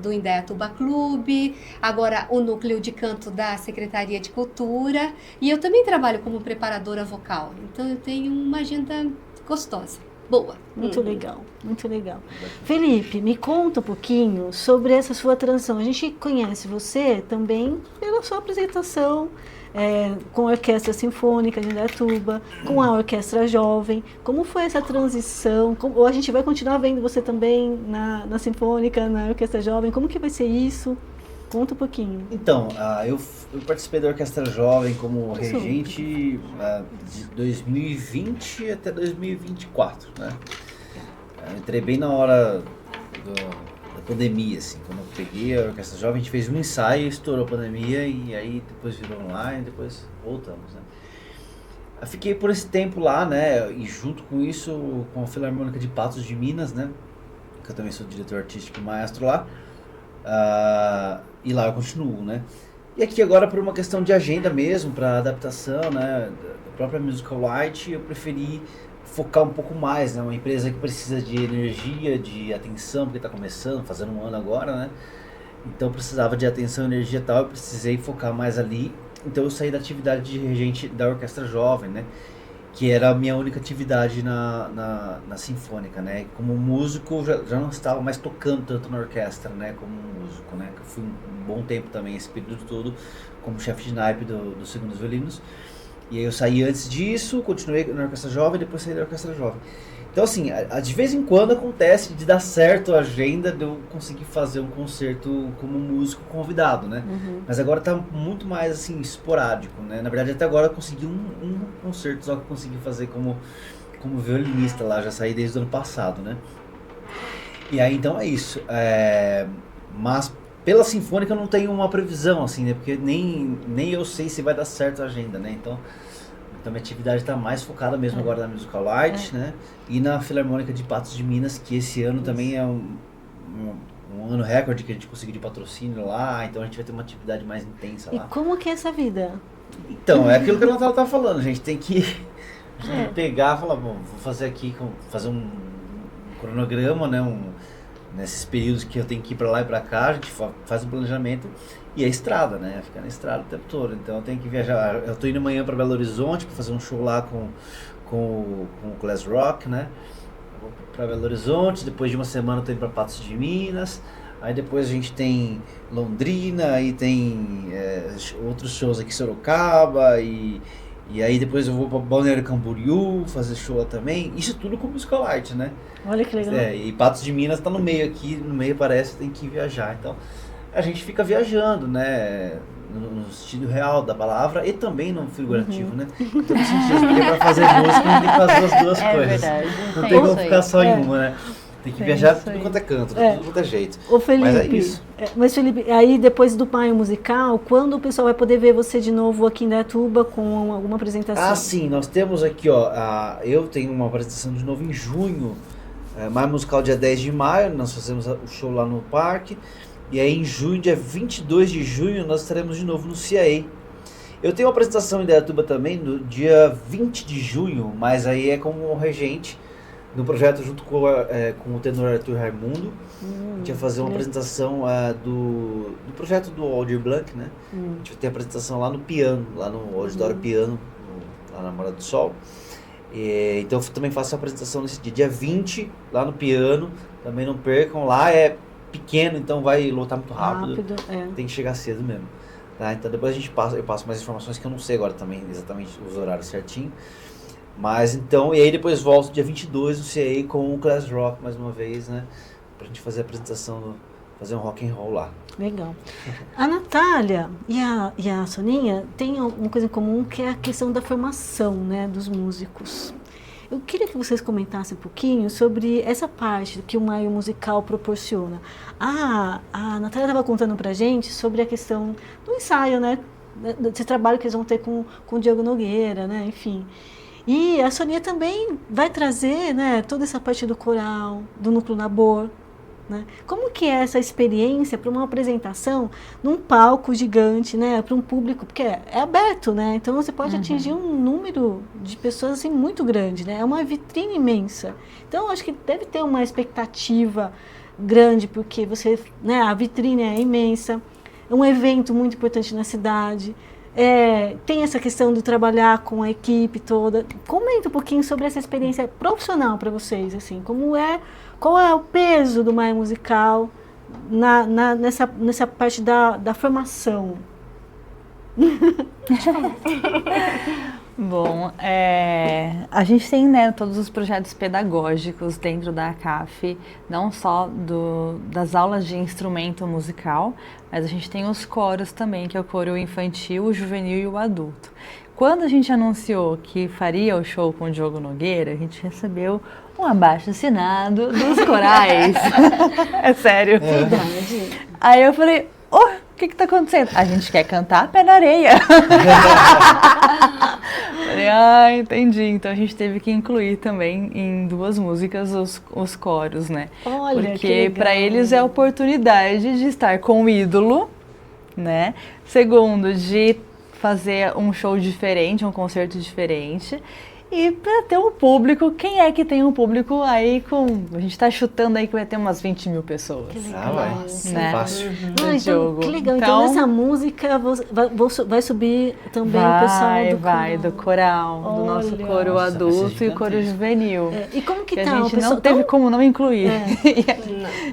do Indaiatuba Clube, agora o núcleo de canto da Secretaria de Cultura. E eu também trabalho como preparadora vocal. Então eu tenho uma agenda gostosa. boa. Muito legal, muito legal. Felipe, me conta um pouquinho sobre essa sua transição. A gente conhece você também pela sua apresentação com a Orquestra Sinfônica de Indaiatuba, com a Orquestra Jovem. Como foi essa transição? Ou a gente vai continuar vendo você também na Sinfônica, na Orquestra Jovem? Como que vai ser isso? Conta um pouquinho. Então, eu participei da Orquestra Jovem como regente de 2020 até 2024, né? Eu entrei bem na hora da pandemia, assim. Quando eu peguei a Orquestra Jovem, a gente fez um ensaio, estourou a pandemia e aí depois virou online, depois voltamos, né? Eu fiquei por esse tempo lá, né? E junto com isso, com a Filarmônica de Patos de Minas, né? Que eu também sou diretor artístico e maestro lá. E lá eu continuo, né? E aqui agora, por uma questão de agenda mesmo, para adaptação, né, da própria Musical Light, eu preferi focar um pouco mais, né? Uma empresa que precisa de energia, de atenção, porque está começando, fazendo um ano agora, né? Então eu precisava de atenção, energia e tal, eu precisei focar mais ali. Então eu saí da atividade de regente da Orquestra Jovem, né? Que era a minha única atividade na Sinfônica, né? Como músico, já não estava mais tocando tanto na orquestra, né? Como músico, né? Eu fui um bom tempo também, esse período todo, como chefe de naipe dos segundos violinos. E aí eu saí antes disso, continuei na Orquestra Jovem, depois saí da Orquestra Jovem. Então, assim, de vez em quando acontece de dar certo a agenda de eu conseguir fazer um concerto como músico convidado, né? Uhum. Mas agora tá muito mais, assim, esporádico, né? Na verdade, até agora eu consegui um concerto só que eu consegui fazer como violinista lá, já saí desde o ano passado, né? E aí, então, é isso. Mas pela Sinfônica eu não tenho uma previsão, assim, né? Porque nem eu sei se vai dar certo a agenda, né? Então minha atividade está mais focada mesmo agora na Musical Light, né? E na Filarmônica de Patos de Minas, que esse ano também é um ano recorde que a gente conseguiu de patrocínio lá, então a gente vai ter uma atividade mais intensa lá. E como que é essa vida? Então, é aquilo que a Natália tá falando, a gente tem que pegar e falar, bom, vou fazer aqui, fazer um cronograma, né? Nesses períodos que eu tenho que ir para lá e para cá, a gente faz um planejamento e é estrada, né? Ficar na estrada o tempo todo. Então eu tenho que viajar. Eu tô indo amanhã para Belo Horizonte para fazer um show lá com o Class Rock, né? Vou para Belo Horizonte, depois de uma semana eu tô indo para Patos de Minas. Aí depois a gente tem Londrina, aí tem outros shows aqui em Sorocaba e aí depois eu vou para Balneário Camboriú fazer show lá também. Isso tudo com Musical Light, né? Olha que legal. E Patos de Minas tá no meio aqui, no meio parece, tem que viajar. Então a gente fica viajando, né? No sentido real da palavra e também no figurativo, né? Então no sentido, porque pra fazer música a gente tem que fazer as duas coisas. Verdade. Não tem como ficar só em uma, né? Tem que viajar tudo quanto é canto, tudo quanto é jeito. Ô Felipe, mas é isso. Mas Felipe, aí depois do Maio Musical, quando o pessoal vai poder ver você de novo aqui em Indaiatuba com alguma apresentação? Ah, sim, nós temos aqui, ó, eu tenho uma apresentação de novo em junho, Maio Musical dia 10 de maio, nós fazemos o show lá no parque, e aí em junho, dia 22 de junho, nós estaremos de novo no CIA. Eu tenho uma apresentação em Indaiatuba também, no dia 20 de junho, mas aí é como regente, no projeto junto com o tenor Arthur Raimundo. A gente vai fazer uma apresentação do projeto do Aldir Blanc, né? A gente vai ter apresentação lá no piano, lá no Auditório Piano, lá na Morada do Sol. Então eu também faço a apresentação nesse dia 20, lá no piano. Também não percam, lá é pequeno, então vai lotar muito rápido. Tem que chegar cedo mesmo. Tá? Então depois eu passo mais informações que eu não sei agora também exatamente os horários certinho. Mas então, e aí depois volto dia 22 no CA com o Class Rock mais uma vez, né? Pra gente fazer a apresentação, fazer um rock and roll lá. Legal. A Natália e a Soninha têm uma coisa em comum que é a questão da formação, né, dos músicos. Eu queria que vocês comentassem um pouquinho sobre essa parte que o Maio Musical proporciona. A Natália estava contando pra gente sobre a questão do ensaio, né? Desse trabalho que eles vão ter com o Diogo Nogueira, né? Enfim. E a Soninha também vai trazer, né, toda essa parte do coral, do núcleo Labor, né? Como que é essa experiência para uma apresentação num palco gigante, né, para um público, porque é aberto, né? Então você pode atingir um número de pessoas assim muito grande, né? É uma vitrine imensa. Então acho que deve ter uma expectativa grande porque você, né, a vitrine é imensa, é um evento muito importante na cidade. tem essa questão do trabalhar com a equipe toda. Comenta um pouquinho sobre essa experiência profissional para vocês, assim, qual é o peso do Maia Musical nessa parte da formação? Bom, a gente tem, né, todos os projetos pedagógicos dentro da ACAF, não só das aulas de instrumento musical, mas a gente tem os coros também, que é o coro infantil, o juvenil e o adulto. Quando a gente anunciou que faria o show com o Diogo Nogueira, a gente recebeu um abaixo-assinado dos corais. É sério. Verdade. Aí eu falei, o que está acontecendo? A gente quer cantar pé na areia. Falei, entendi. Então a gente teve que incluir também em 2 músicas os coros, né? Olha, porque para eles é a oportunidade de estar com o ídolo, né? Segundo, de fazer um show diferente, um concerto diferente. E para ter um público, quem é que tem um público aí a gente tá chutando aí que vai ter umas 20 mil pessoas. Que legal. Né? Fácil. Então, que legal. Então nessa música vai subir também o pessoal do coral, do nosso coro adulto e o coro juvenil. E como que a tá? gente não teve como não incluir.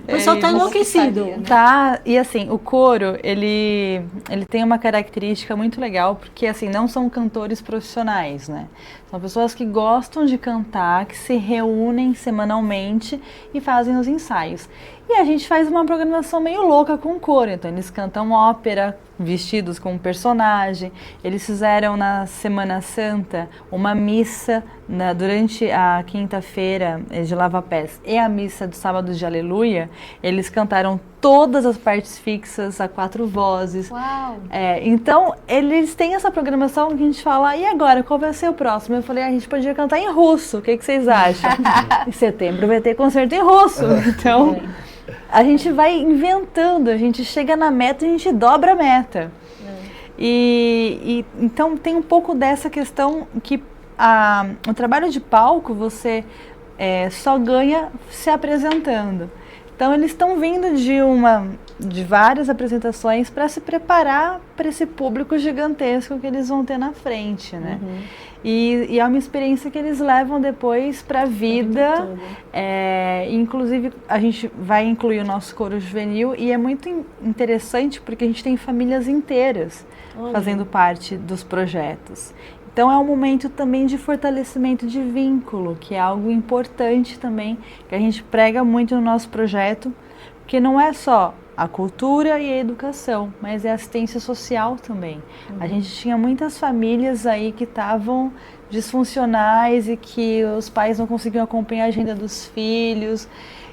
O pessoal tá enlouquecido. Tá, e assim, o coro, ele tem uma característica muito legal, porque assim, não são cantores profissionais, né? São pessoas que gostam de cantar, que se reúnem semanalmente e fazem os ensaios. E a gente faz uma programação meio louca com o coro. Então eles cantam ópera, vestidos como personagem. Eles fizeram na Semana Santa uma missa durante a quinta-feira de Lava-Pés e a missa do sábado de Aleluia. Eles cantaram todas as partes fixas, a 4 vozes. Uau! Então eles têm essa programação que a gente fala, e agora, qual vai ser o próximo? Eu falei, a gente podia cantar em russo, o que vocês acham? Em setembro vai ter concerto em russo. Então a gente vai inventando, a gente chega na meta e a gente dobra a meta. E então tem um pouco dessa questão que o trabalho de palco você só ganha se apresentando. Então eles estão vindo de várias apresentações para se preparar para esse público gigantesco que eles vão ter na frente, né? Uhum. E é uma experiência que eles levam depois para a vida. Inclusive a gente vai incluir o nosso coro juvenil e é muito interessante porque a gente tem famílias inteiras fazendo parte dos projetos. Então é um momento também de fortalecimento de vínculo, que é algo importante também, que a gente prega muito no nosso projeto, porque não é só a cultura e a educação, mas é a assistência social também. A gente tinha muitas famílias aí que estavam disfuncionais e que os pais não conseguiam acompanhar a agenda dos filhos.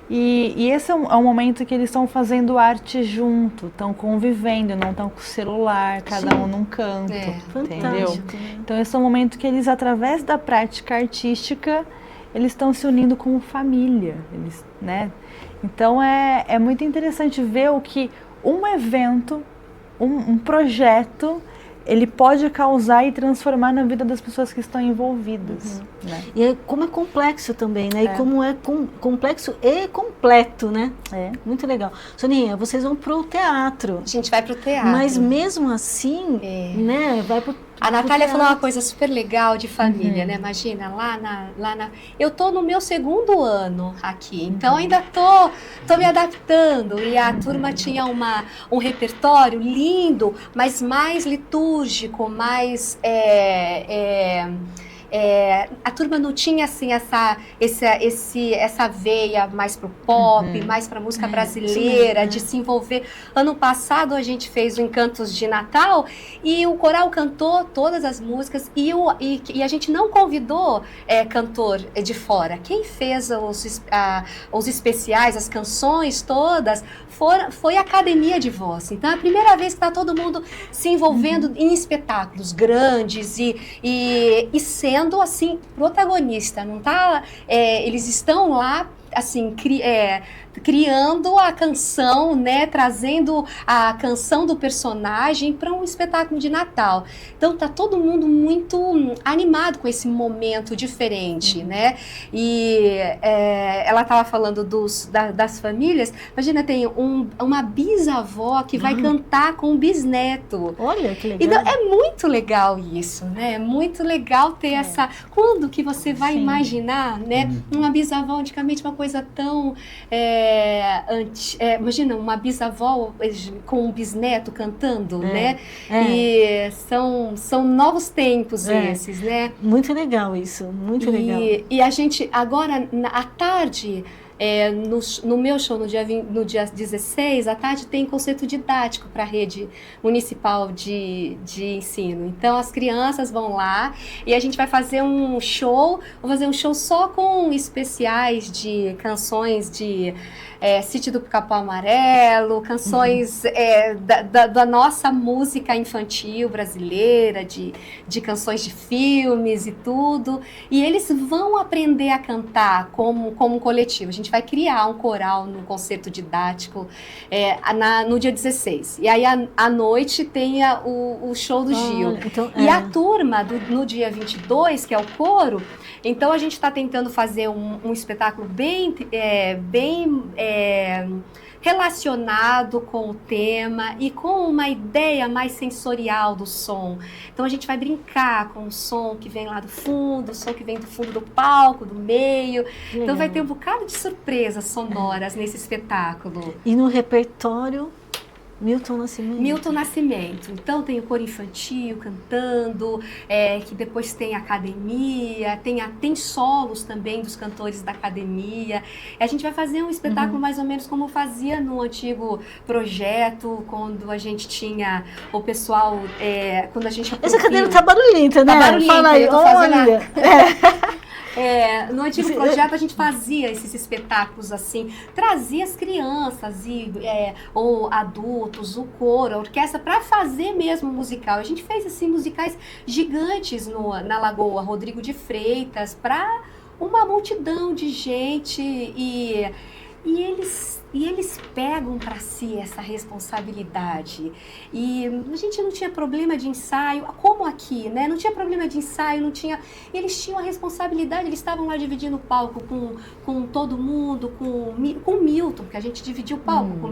E esse é um momento que eles estão fazendo arte junto, estão convivendo, não estão com o celular, cada um num canto, entendeu? Então esse é um momento que eles, através da prática artística, eles estão se unindo como família, né? Então é muito interessante ver o que um evento, um projeto, ele pode causar e transformar na vida das pessoas que estão envolvidas. Né? E como é complexo também, né? E como é complexo e completo, né? Muito legal. Soninha, vocês vão pro teatro. A gente vai pro teatro. Mas mesmo assim, né? Vai pro A Natália falou uma coisa super legal de família, né? Imagina, eu tô no meu 2º ano aqui, então ainda tô me adaptando. E a turma tinha um repertório lindo, mas mais litúrgico, mais... a turma não tinha assim essa veia mais pro pop, mais pra música brasileira, de se envolver. Ano passado a gente fez o Encantos de Natal e o coral cantou todas as músicas e a gente não convidou cantor de fora. Quem fez os especiais, as canções todas, foi a Academia de Voz. Então é a primeira vez que está todo mundo se envolvendo em espetáculos grandes e sendo assim protagonista, não tá? Eles estão lá assim, criando a canção, né, trazendo a canção do personagem para um espetáculo de Natal. Então tá todo mundo muito animado com esse momento diferente, né? E ela estava falando das famílias. Imagina, tem uma bisavó que vai cantar com um bisneto. Olha que legal. Então é muito legal isso, né? É muito legal ter essa... Quando que você vai imaginar, né? Uma bisavó, antigamente, uma coisa tão... imagina, uma bisavó com um bisneto cantando, né? E são novos tempos esses, né? Muito legal isso, muito legal. E a gente, agora, à tarde... no meu show, no dia 16, à tarde tem concerto didático para a rede municipal de ensino. Então, as crianças vão lá e a gente vai fazer um show, só com especiais de canções de Sítio do Pica-Pau Amarelo, canções da nossa música infantil brasileira, de canções de filmes e tudo. E eles vão aprender a cantar como um coletivo. A gente vai criar um coral no concerto didático no dia 16. E aí, à noite, tem o show do Gil. Então, e a turma, no dia 22, que é o coro, então a gente está tentando fazer um espetáculo bem relacionado com o tema e com uma ideia mais sensorial do som. Então a gente vai brincar com o som que vem lá do fundo, o som que vem do fundo do palco, do meio. Então vai ter um bocado de surpresas sonoras nesse espetáculo. E no repertório... Milton Nascimento. Então tem o coro infantil cantando, que depois tem academia, tem solos também dos cantores da academia. A gente vai fazer um espetáculo mais ou menos como fazia no antigo projeto, quando a gente tinha o pessoal, quando a gente... Essa cadeira tá barulhenta, né? Tá barulhenta, fala aí, eu tô fazendo olha. No antigo projeto a gente fazia esses espetáculos assim, trazia as crianças ou adultos, o coro, a orquestra, para fazer mesmo musical. A gente fez assim musicais gigantes na Lagoa Rodrigo de Freitas para uma multidão de gente e eles pegam para si essa responsabilidade. E a gente não tinha problema de ensaio, como aqui, né? Não tinha problema de ensaio, eles tinham a responsabilidade, eles estavam lá dividindo o palco com todo mundo, com o Milton, porque a gente dividiu o palco com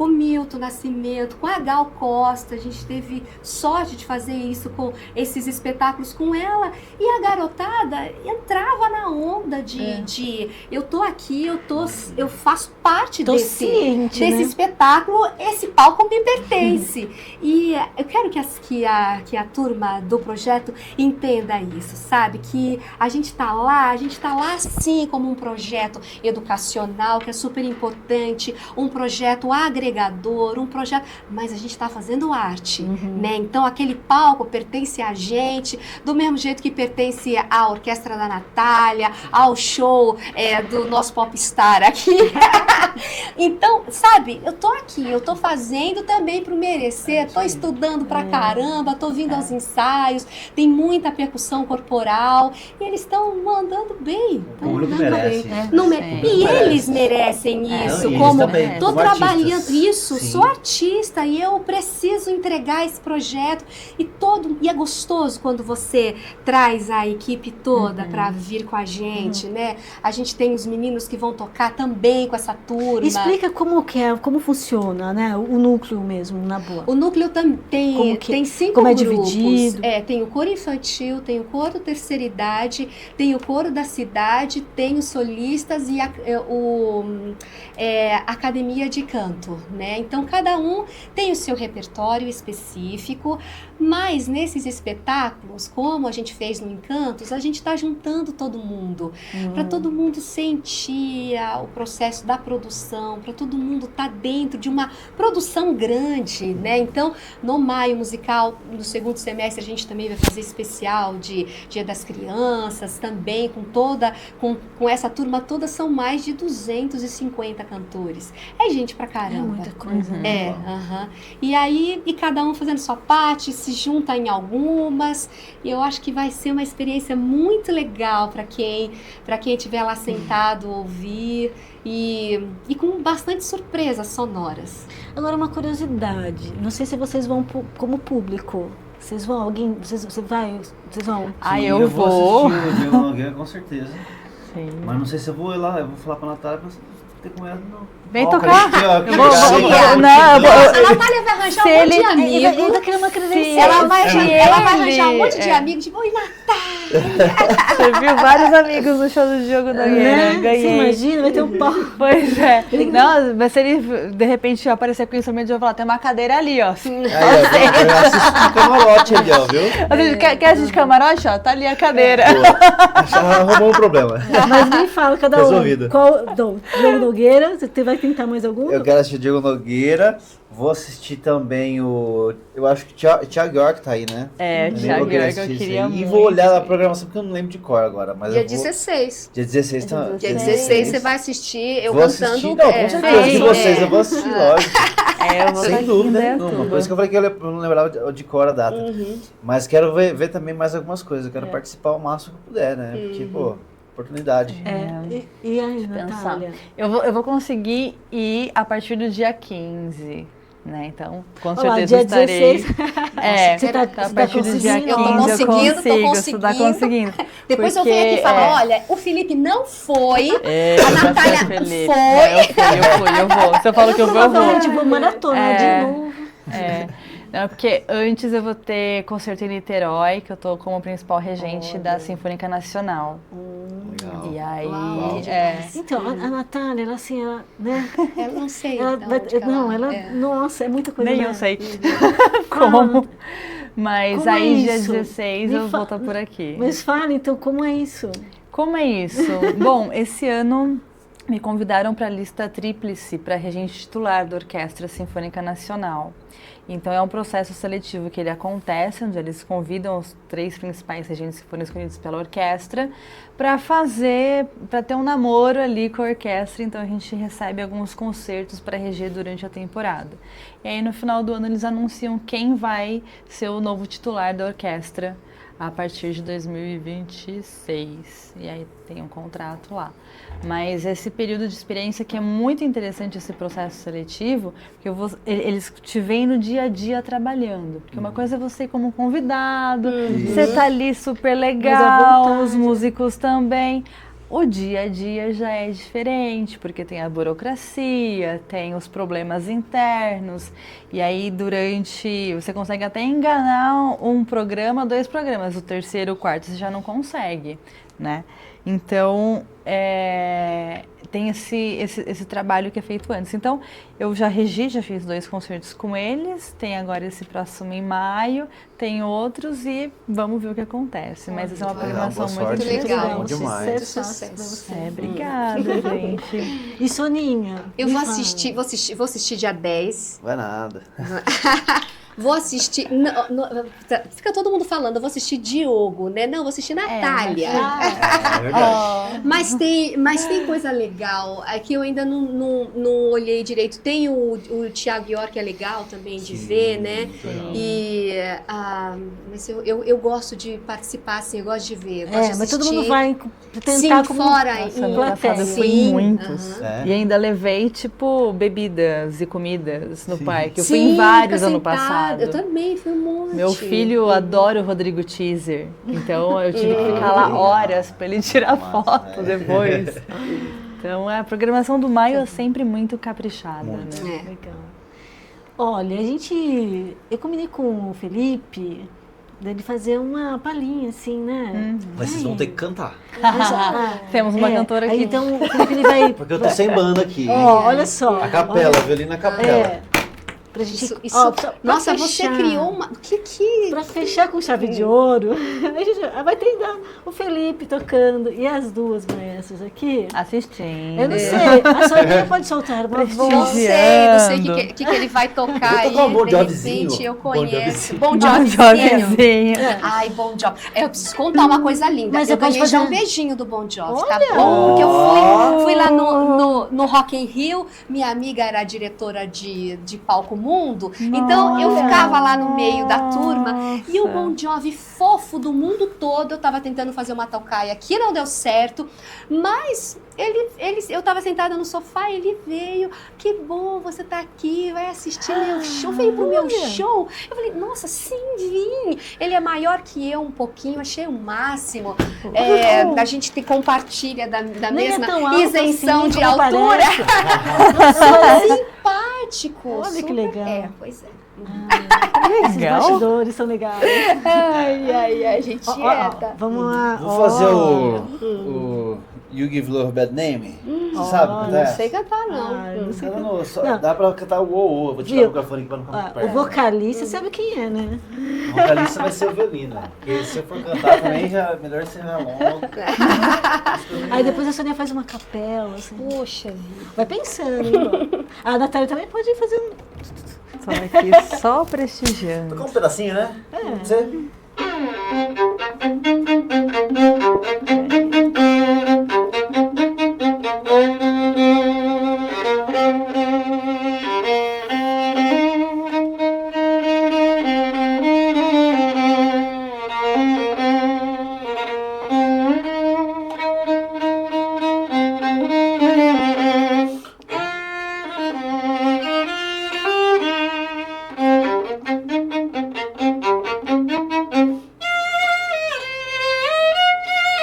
o Milton Nascimento, com a Gal Costa. A gente teve sorte de fazer isso, com esses espetáculos com ela, e a garotada entrava na onda de eu tô aqui, eu faço parte desse espetáculo, esse palco me pertence. E eu quero que a turma do projeto entenda isso, sabe? Que a gente tá lá sim como um projeto educacional, que é super importante, um projeto agregador, mas a gente tá fazendo arte, né? Então aquele palco pertence a gente, do mesmo jeito que pertence à Orquestra da Natália, ao show do nosso popstar aqui. Então, sabe, eu tô aqui, eu tô fazendo também pro merecer, tô estudando pra caramba, tô vindo aos ensaios, tem muita percussão corporal, e eles estão mandando bem. O público merece. E eles merecem isso, tô trabalhando isso, sou artista e eu preciso entregar esse projeto, e é gostoso quando você traz a equipe toda pra vir com a gente, né? A gente tem os meninos que vão tocar também com essa turma. Explica como funciona, né? O núcleo mesmo, na boa. O núcleo tem 5 como grupos. É dividido? Tem o coro infantil, tem o coro terceira idade, tem o coro da cidade, tem os solistas e a academia de canto, né? Então, cada um tem o seu repertório específico, mas nesses espetáculos, como a gente fez no Encantos, a gente está juntando todo mundo, para todo mundo sentir o processo processo da produção, para todo mundo estar dentro de uma produção grande, né? Então, no Maio Musical, no segundo semestre, a gente também vai fazer especial de Dia das Crianças, também com essa turma toda, são mais de 250 cantores. É gente pra caramba. É muita coisa. E aí, cada um fazendo sua parte, se junta em algumas, e eu acho que vai ser uma experiência muito legal para quem estiver lá sentado, ouvir, e com bastante surpresas sonoras. Agora, uma curiosidade, não sei se vocês vão como público. Vocês vão? Você vai? Vocês vão? Eu vou. assistir o Diego Nogueira, com certeza. Sim. Mas não sei se eu vou ir lá, eu vou falar pra Natália pra ter com ela. Vem tocar. Eu vou. A Natália vai arranjar um monte de amigo. Ainda queria uma credencial. Ela vai arranjar um monte de amigos, tipo, oi, Natália! Você viu vários amigos no show do Diogo Nogueira, Né? ganhei. Você imagina, vai ter um pau. Pois é. Não, mas se ele de repente aparecer com o instrumento, eu vou falar, tem uma cadeira ali, ó. Aí, eu assisto no camarote ali, ó, viu? Ou seja, quer assistir camarote? Ó, tá ali a cadeira. Arrumou um problema. Mas me fala, cada um. Resolvido. Diogo Nogueira, você vai tentar mais algum? Eu quero assistir o Diego Nogueira. Vou assistir também eu acho que Thiago York tá aí, né? É, Eu Thiago queria York, eu assistir queria isso aí. muito. E vou olhar a programação porque eu não lembro de cor agora. Mas Dia eu vou... 16. Dia 16 tá. Dia 16 você vai assistir, eu vou cantando. assistir, não, com certeza de vocês, eu vou assistir, lógico. Eu vou Sem aqui dúvida. em Não, uma Dayatuba. coisa que eu falei que eu não lembrava de cor a data. Mas quero ver também mais algumas coisas. Eu quero participar o máximo que puder, né? Porque, pô, oportunidade. E aí, Pensar. Natália? Eu vou conseguir ir a partir do dia 15. Né? Então, com Olha lá, certeza dia estarei. 16. É, Você tá a partir do dia 15 Eu tô conseguindo, tô você tá conseguindo. Depois eu Porque, venho aqui e falo, olha, o Felipe não foi, a Natália foi. Eu vou. Se eu falo que eu vou, eu vou. Tipo, maratona de novo. Não, porque antes eu vou ter concerto em Niterói, que eu tô como principal regente da Sinfônica Nacional. Legal. E aí, Uau, Então, a Natália, ela assim, ela, né? Eu não sei. Ela de vai, onde que não, ela, é. nossa, é muita coisa. nem né? eu sei como. Mas Como é aí, dia isso? 16, Me eu fa- vou estar por aqui. Mas fala, então, como é isso? Como é isso? Bom, esse ano me convidaram para a lista tríplice para regente titular da Orquestra Sinfônica Nacional. Então é um processo seletivo que ele acontece, onde eles convidam os 3 principais regentes que foram escolhidos pela orquestra para ter um namoro ali com a orquestra. Então a gente recebe alguns concertos para reger durante a temporada. E aí no final do ano eles anunciam quem vai ser o novo titular da orquestra a partir de 2026. E aí tem um contrato lá. Mas esse período de experiência que é muito interessante, esse processo seletivo, porque eles te veem no dia a dia trabalhando. Porque uma coisa é você ir como convidado, você tá ali super legal, os músicos também. O dia a dia já é diferente, porque tem a burocracia, tem os problemas internos, e aí você consegue até enganar um programa, 2 programas, o terceiro, o quarto você já não consegue, né? Então, tem esse trabalho que é feito antes. Então, eu já fiz 2 concertos com eles, tem agora esse próximo em maio, tem outros e vamos ver o que acontece. Mas essa é uma programação muito sorte. legal. Bom demais. Sucesso. Obrigada, gente. E Soninha? Eu me vou fala. assistir dia 10. Vai nada. Vou assistir. Fica todo mundo falando, eu vou assistir Diogo, né? Não, eu vou assistir Natália. É verdade. Mas tem coisa legal. Aqui eu ainda não olhei direito. Tem o Thiago York, que é legal também de ver, né? Mas eu gosto de participar, assim, eu gosto de ver. Eu gosto de Mas todo assistir. mundo vai tentar Sim, como fora Nossa, em ano passado eu fui Sim, em muitos. aham. E ainda levei, tipo, bebidas e comidas no Sim. parque. Eu fui em Sim, vários fica ano sentada. passado. Eu também fui um monte. Meu filho adora o Rodrigo Teaser, então eu tive que ficar lá horas para ele tirar foto depois. Então a programação do maio é sempre muito caprichada, Muito. né? Legal. Olha, eu combinei com o Felipe dele fazer uma palhinha, assim, né? Mas vocês vão ter que cantar. Temos uma cantora aí, aqui. então o Felipe ele vai... Porque eu tô sem banda aqui. Ó, olha só. A capela, violino na capela. Pra gente, Isso, pra nossa, fechar, você criou uma... Que... Pra fechar com chave de ouro, a gente vai ter ainda o Felipe tocando e as duas maestras aqui. Assistindo. Eu não sei, a Soninha pode soltar uma voz. Não sei o que ele vai tocar aí, tocar um Bon de Jovizinho. repente eu Bon conheço. Jovizinho. Bon Bon Jovizinho. Jovizinho. Ai, Bon Jovi. Eu preciso contar uma coisa linda. Mas eu você pode ganhei já fazer- um beijinho do Bon Jovi, tá Olha! bom? Porque eu fui lá no Rock in Rio, minha amiga era diretora de Palco Mundo, então eu ficava lá no meio da turma e o Bon Jovi fofo do mundo todo, eu tava tentando fazer uma tocaia que não deu certo, mas eu tava sentada no sofá, ele veio, que bom, você tá aqui, vai assistir meu show, veio pro meu show. Eu falei, nossa, sim, vim. Ele é maior que eu um pouquinho, achei o máximo. A gente compartilha da Nem mesma é tão alto isenção assim, de como altura. parece. Simpático. Olha que super- legal. Pois é. Esses bastidores são legais. Ai, a gente tá. Vamos lá. Vou fazer o You Give Love a Bad Name. Você sabe Olha, cantar Não sei cantar, não. Não sei essa? cantar. Não. Dá pra cantar o o. Vou tirar Viu? o microfone aqui pra não ficar muito O perto. vocalista sabe quem é, né? O vocalista vai ser o violino. Porque se eu for cantar também, já é melhor ser na longa. Aí depois a Sonia faz uma capela, assim. Poxa vida. Vai pensando, hein? A Natália também pode fazer um... Tô aqui só prestigiando. Tocar um pedacinho, né? Você?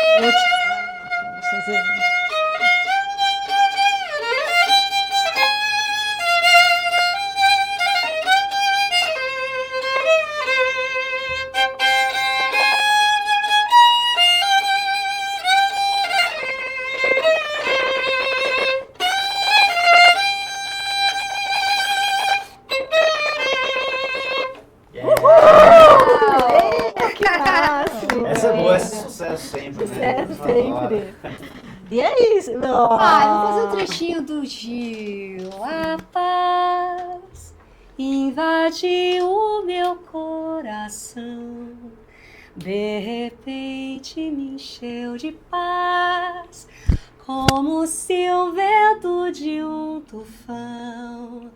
Vamos fazer... Essa é boa, esse é sucesso sempre, né? sempre. E é isso. Eu vou fazer um trechinho do Gil. A paz invadiu o meu coração. De repente me encheu de paz, como se o vento de um tufão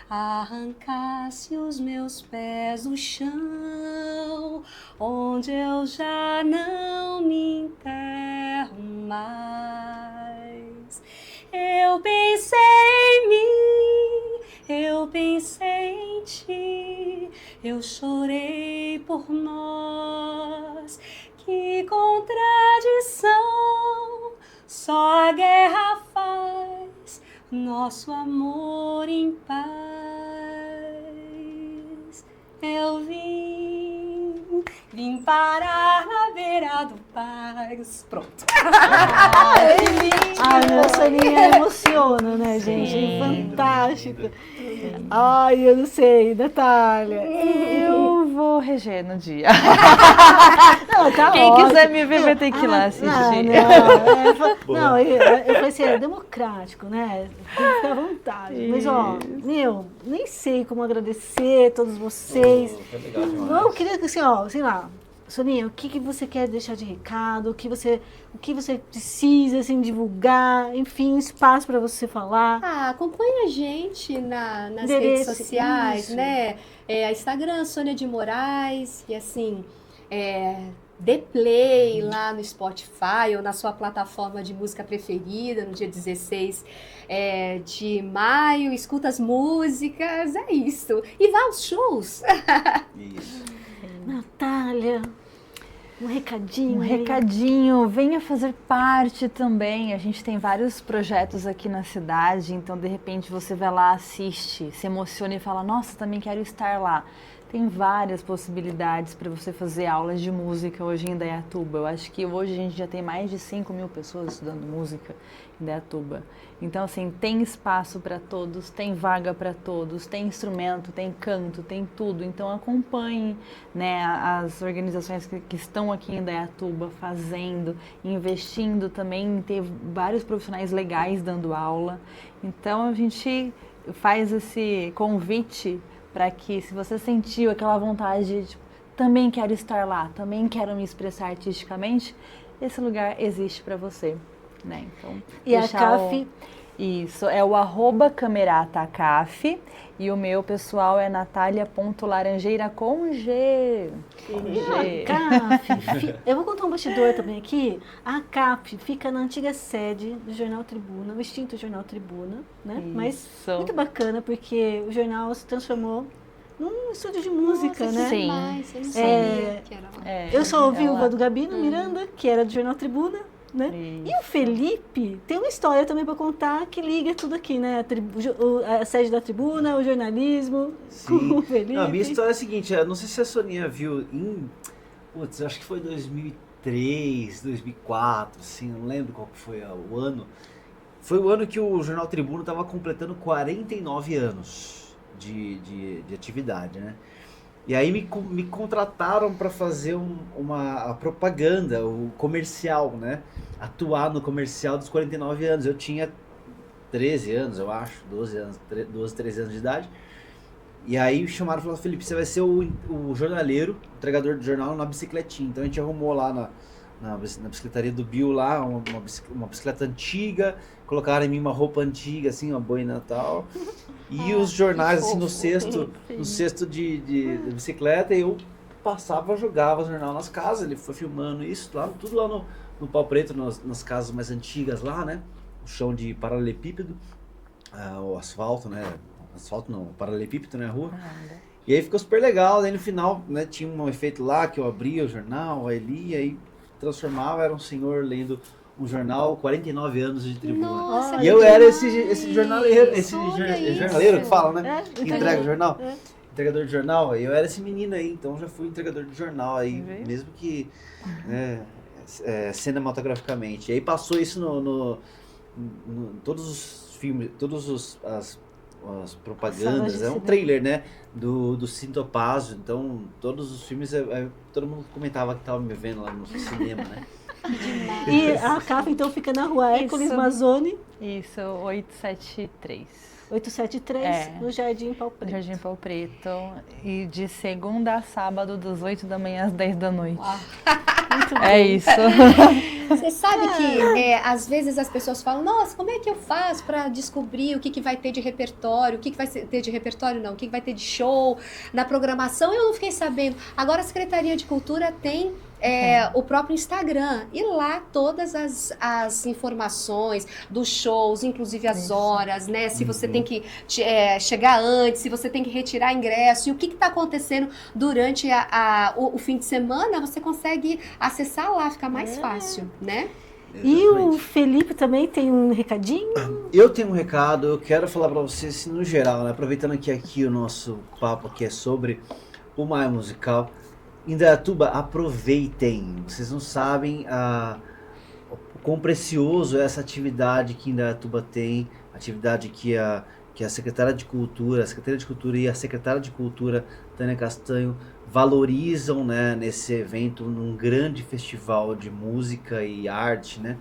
arrancasse os meus pés do chão, onde eu já não me enterro mais. Eu pensei em mim, eu pensei em ti, eu chorei por nós. Que contradição, só a guerra faz nosso amor em paz. Eu vim parar na beira do paz. Pronto. Minha Soninha emociona, né, gente? Sim. Fantástico. Ai, eu não sei, Natália. Eu vou reger no dia. Não, tá Quem ótimo. quiser me ver vai ter que ir lá assistir. Não, eu falei assim, é democrático, né? Tem que ficar à vontade. Mas, ó, nem sei como agradecer a todos vocês. Foi legal demais. Não, eu queria que, assim, ó, sei lá, Soninha, o que você quer deixar de recado? O que você precisa, assim, divulgar? Enfim, um espaço para você falar. Acompanha a gente nas redes Endereço, sociais, isso. né? Instagram, Sônia de Moraes, e assim, dê play lá no Spotify ou na sua plataforma de música preferida no dia 16 de maio, escuta as músicas, é isso. E vá aos shows. Isso. Natália, um recadinho. Um aí. recadinho, venha fazer parte também. A gente tem vários projetos aqui na cidade, então de repente você vai lá, assiste, se emociona e fala, nossa, também quero estar lá. Tem várias possibilidades para você fazer aulas de música hoje em Indaiatuba. Eu acho que hoje a gente já tem mais de 5.000 pessoas estudando música em Indaiatuba. Então, assim, tem espaço para todos, tem vaga para todos, tem instrumento, tem canto, tem tudo. Então, acompanhe, né, as organizações que estão aqui em Indaiatuba fazendo, investindo também em ter vários profissionais legais dando aula. Então, a gente faz esse convite para que, se você sentiu aquela vontade de, tipo, também quero estar lá, também quero me expressar artisticamente, esse lugar existe para você, né? Então, e a CAF? Isso, é o @cameratacaf, e o meu pessoal é natalia.laranjeira com G. A CAF, eu vou contar um bastidor também aqui. A CAF fica na antiga sede do Jornal Tribuna, o extinto Jornal Tribuna, né? Isso. Mas muito bacana, porque o jornal se transformou num estúdio de música, Nossa, né? Sim. Demais, eu não sabia que era lá. Eu sou viúva ela... do Gabino Miranda, que era do Jornal Tribuna, né? Isso. E o Felipe tem uma história também para contar que liga tudo aqui, né? A sede da Tribuna, o jornalismo, com o Felipe. Não, a minha história é a seguinte, eu não sei se a Soninha viu eu acho que foi 2003, 2004, assim, não lembro qual que foi o ano. Foi o ano que o Jornal Tribuna estava completando 49 anos de atividade, né? E aí me contrataram para fazer uma propaganda, o comercial, né? Atuar no comercial dos 49 anos. Eu tinha 13 anos, eu acho, 12, 13 anos de idade. E aí chamaram e falaram, Felipe, você vai ser o jornaleiro, o entregador do jornal na bicicletinha. Então a gente arrumou lá na bicicletaria do Bill lá, uma bicicleta antiga, colocaram em mim uma roupa antiga, assim, uma boina e tal. E os jornais, assim, no cesto de bicicleta, e eu passava, jogava o jornal nas casas. Ele foi filmando isso, tudo lá no Pau Preto, nas casas mais antigas lá, né? O chão de paralelepípedo, o asfalto, né? Asfalto não, paralelepípedo, né? A rua. E aí ficou super legal. Daí no final, né, tinha um efeito lá que eu abria o jornal, aí lia, aí transformava, era um senhor lendo um jornal, 49 anos de Tribuna. Nossa, E eu era esse jornaleiro, jornaleiro que fala, né? É, Que entrega o jornal. Entregador de jornal, eu era esse menino aí, então já fui entregador de jornal aí, mesmo que cinematograficamente. E aí passou isso no todos os filmes, as propagandas, é um trailer, né, do Sintopazio, então todos os filmes, todo mundo comentava que estava me vendo lá no cinema, né. E a CAF então fica na rua Hércules Mazzoni. Isso, 873. 873, no Jardim Pau Preto. Jardim Pau Preto. E de segunda a sábado, das 8 da manhã às 10 da noite. Muito bom. É isso. Você sabe que às vezes as pessoas falam, nossa, como é que eu faço para descobrir o que vai ter de repertório, o que vai ter de repertório não, o que vai ter de show na programação? Eu não fiquei sabendo. Agora a Secretaria de Cultura tem o próprio Instagram, e lá todas as informações dos shows, inclusive as horas, né? Se você tem que chegar antes, se você tem que retirar ingresso, e o que está acontecendo durante o fim de semana, você consegue acessar lá, fica mais fácil, né? E o Felipe também tem um recadinho? Eu tenho um recado, eu quero falar para vocês, assim, no geral, né? Aproveitando que aqui o nosso papo aqui é sobre o Maia Musical. Indaiatuba, aproveitem, vocês não sabem o quão precioso é essa atividade que Indaiatuba tem, atividade que a Secretaria de Cultura e a Secretária de Cultura, Tânia Castanho, valorizam, né, nesse evento, num grande festival de música e arte, né?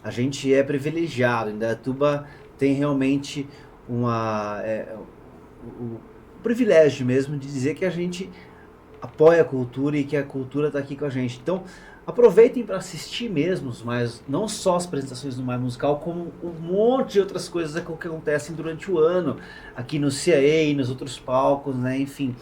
A gente é privilegiado, Indaiatuba tem realmente o privilégio mesmo de dizer que a gente apoia a cultura e que a cultura está aqui com a gente. Então, aproveitem para assistir mesmo, mas não só as apresentações do Maia Musical, como um monte de outras coisas que acontecem durante o ano, aqui no CAA, nos outros palcos, né? Enfim,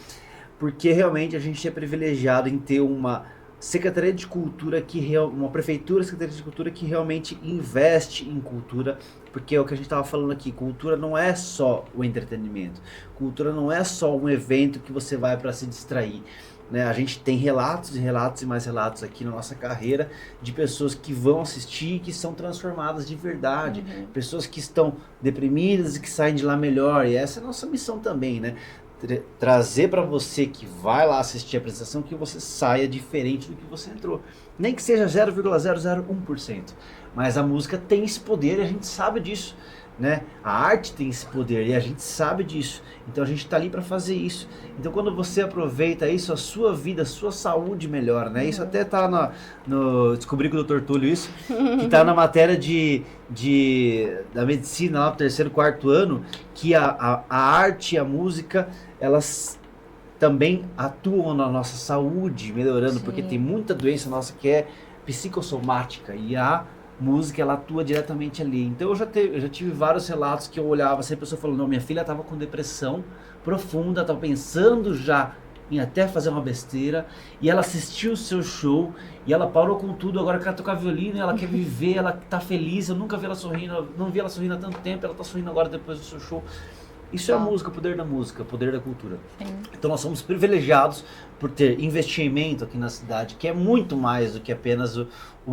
porque realmente a gente é privilegiado em ter uma Secretaria de Cultura, uma prefeitura, Secretaria de Cultura que realmente investe em cultura, porque é o que a gente estava falando aqui, cultura não é só o entretenimento, cultura não é só um evento que você vai para se distrair, né? A gente tem relatos e relatos e mais relatos aqui na nossa carreira de pessoas que vão assistir e que são transformadas de verdade, pessoas que estão deprimidas e que saem de lá melhor, e essa é a nossa missão também, né? trazer para você que vai lá assistir a apresentação que você saia diferente do que você entrou. Nem que seja 0,001%. Mas a música tem esse poder e a gente sabe disso. Né? A arte tem esse poder e a gente sabe disso. Então a gente está ali para fazer isso. Então quando você aproveita isso, a sua vida, a sua saúde melhora, né? Isso até está no descobri com o Dr. Túlio isso, que está na matéria da medicina lá no 3º, 4º ano, que a arte e a música, elas também atuam na nossa saúde, melhorando, porque tem muita doença nossa que é psicossomática e a música, ela atua diretamente ali. Então eu já tive vários relatos que eu olhava, assim, a pessoa falou, não, minha filha estava com depressão profunda, estava pensando já em até fazer uma besteira, e ela assistiu o seu show, e ela parou com tudo, agora quer tocar violino, ela quer viver, ela tá feliz, eu nunca vi ela sorrindo, não vi ela sorrindo há tanto tempo, ela tá sorrindo agora depois do seu show. Isso é a música, o poder da música, o poder da cultura. Sim. Então nós somos privilegiados por ter investimento aqui na cidade, que é muito mais do que apenas o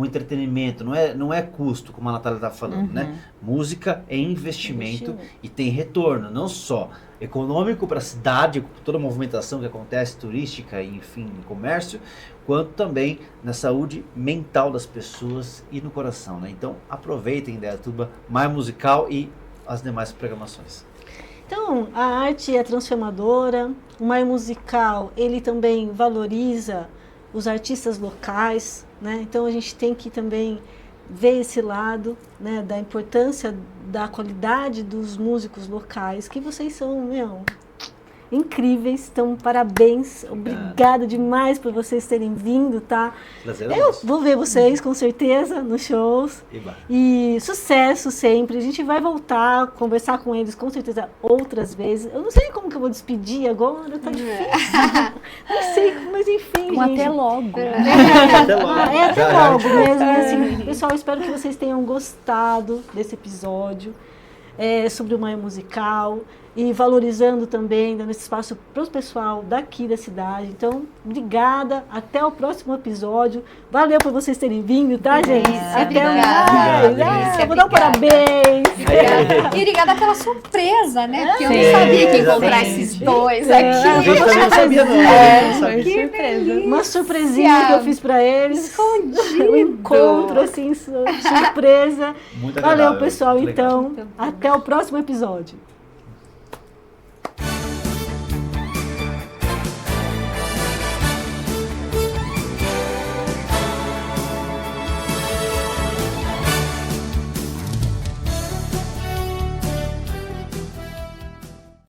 entretenimento, não é custo, como a Natália está falando, né? Música é investimento e tem retorno, não só econômico para a cidade, com toda a movimentação que acontece, turística, enfim, comércio, quanto também na saúde mental das pessoas e no coração, né? Então aproveitem Indaiatuba, mais musical e as demais programações. Então, a arte é transformadora, o Maio Musical, ele também valoriza os artistas locais, né? Então a gente tem que também ver esse lado, né, da importância da qualidade dos músicos locais, que vocês são, incríveis, então parabéns, obrigada demais por vocês terem vindo, tá? Eu vou ver vocês com certeza nos shows e sucesso sempre, a gente vai voltar, conversar com eles com certeza outras vezes, eu não sei como que eu vou despedir agora, tá difícil, não sei, mas enfim, gente. Até logo. Até logo. Até logo mesmo, assim, pessoal, espero que vocês tenham gostado desse episódio sobre o Maio Musical, e valorizando também, dando esse espaço para o pessoal daqui da cidade. Então, obrigada, até o próximo episódio. Valeu por vocês terem vindo, tá, gente? Até mais. Vou dar um parabéns. E obrigada pela surpresa, né? Porque eu não sabia que encontrar esses dois aqui. Eu também não sabia, não. Que surpresa. Uma surpresinha que eu fiz para eles. Escondido. Um encontro, assim, surpresa. Muito Valeu, agradável, pessoal. muito legal. Então, até o próximo episódio.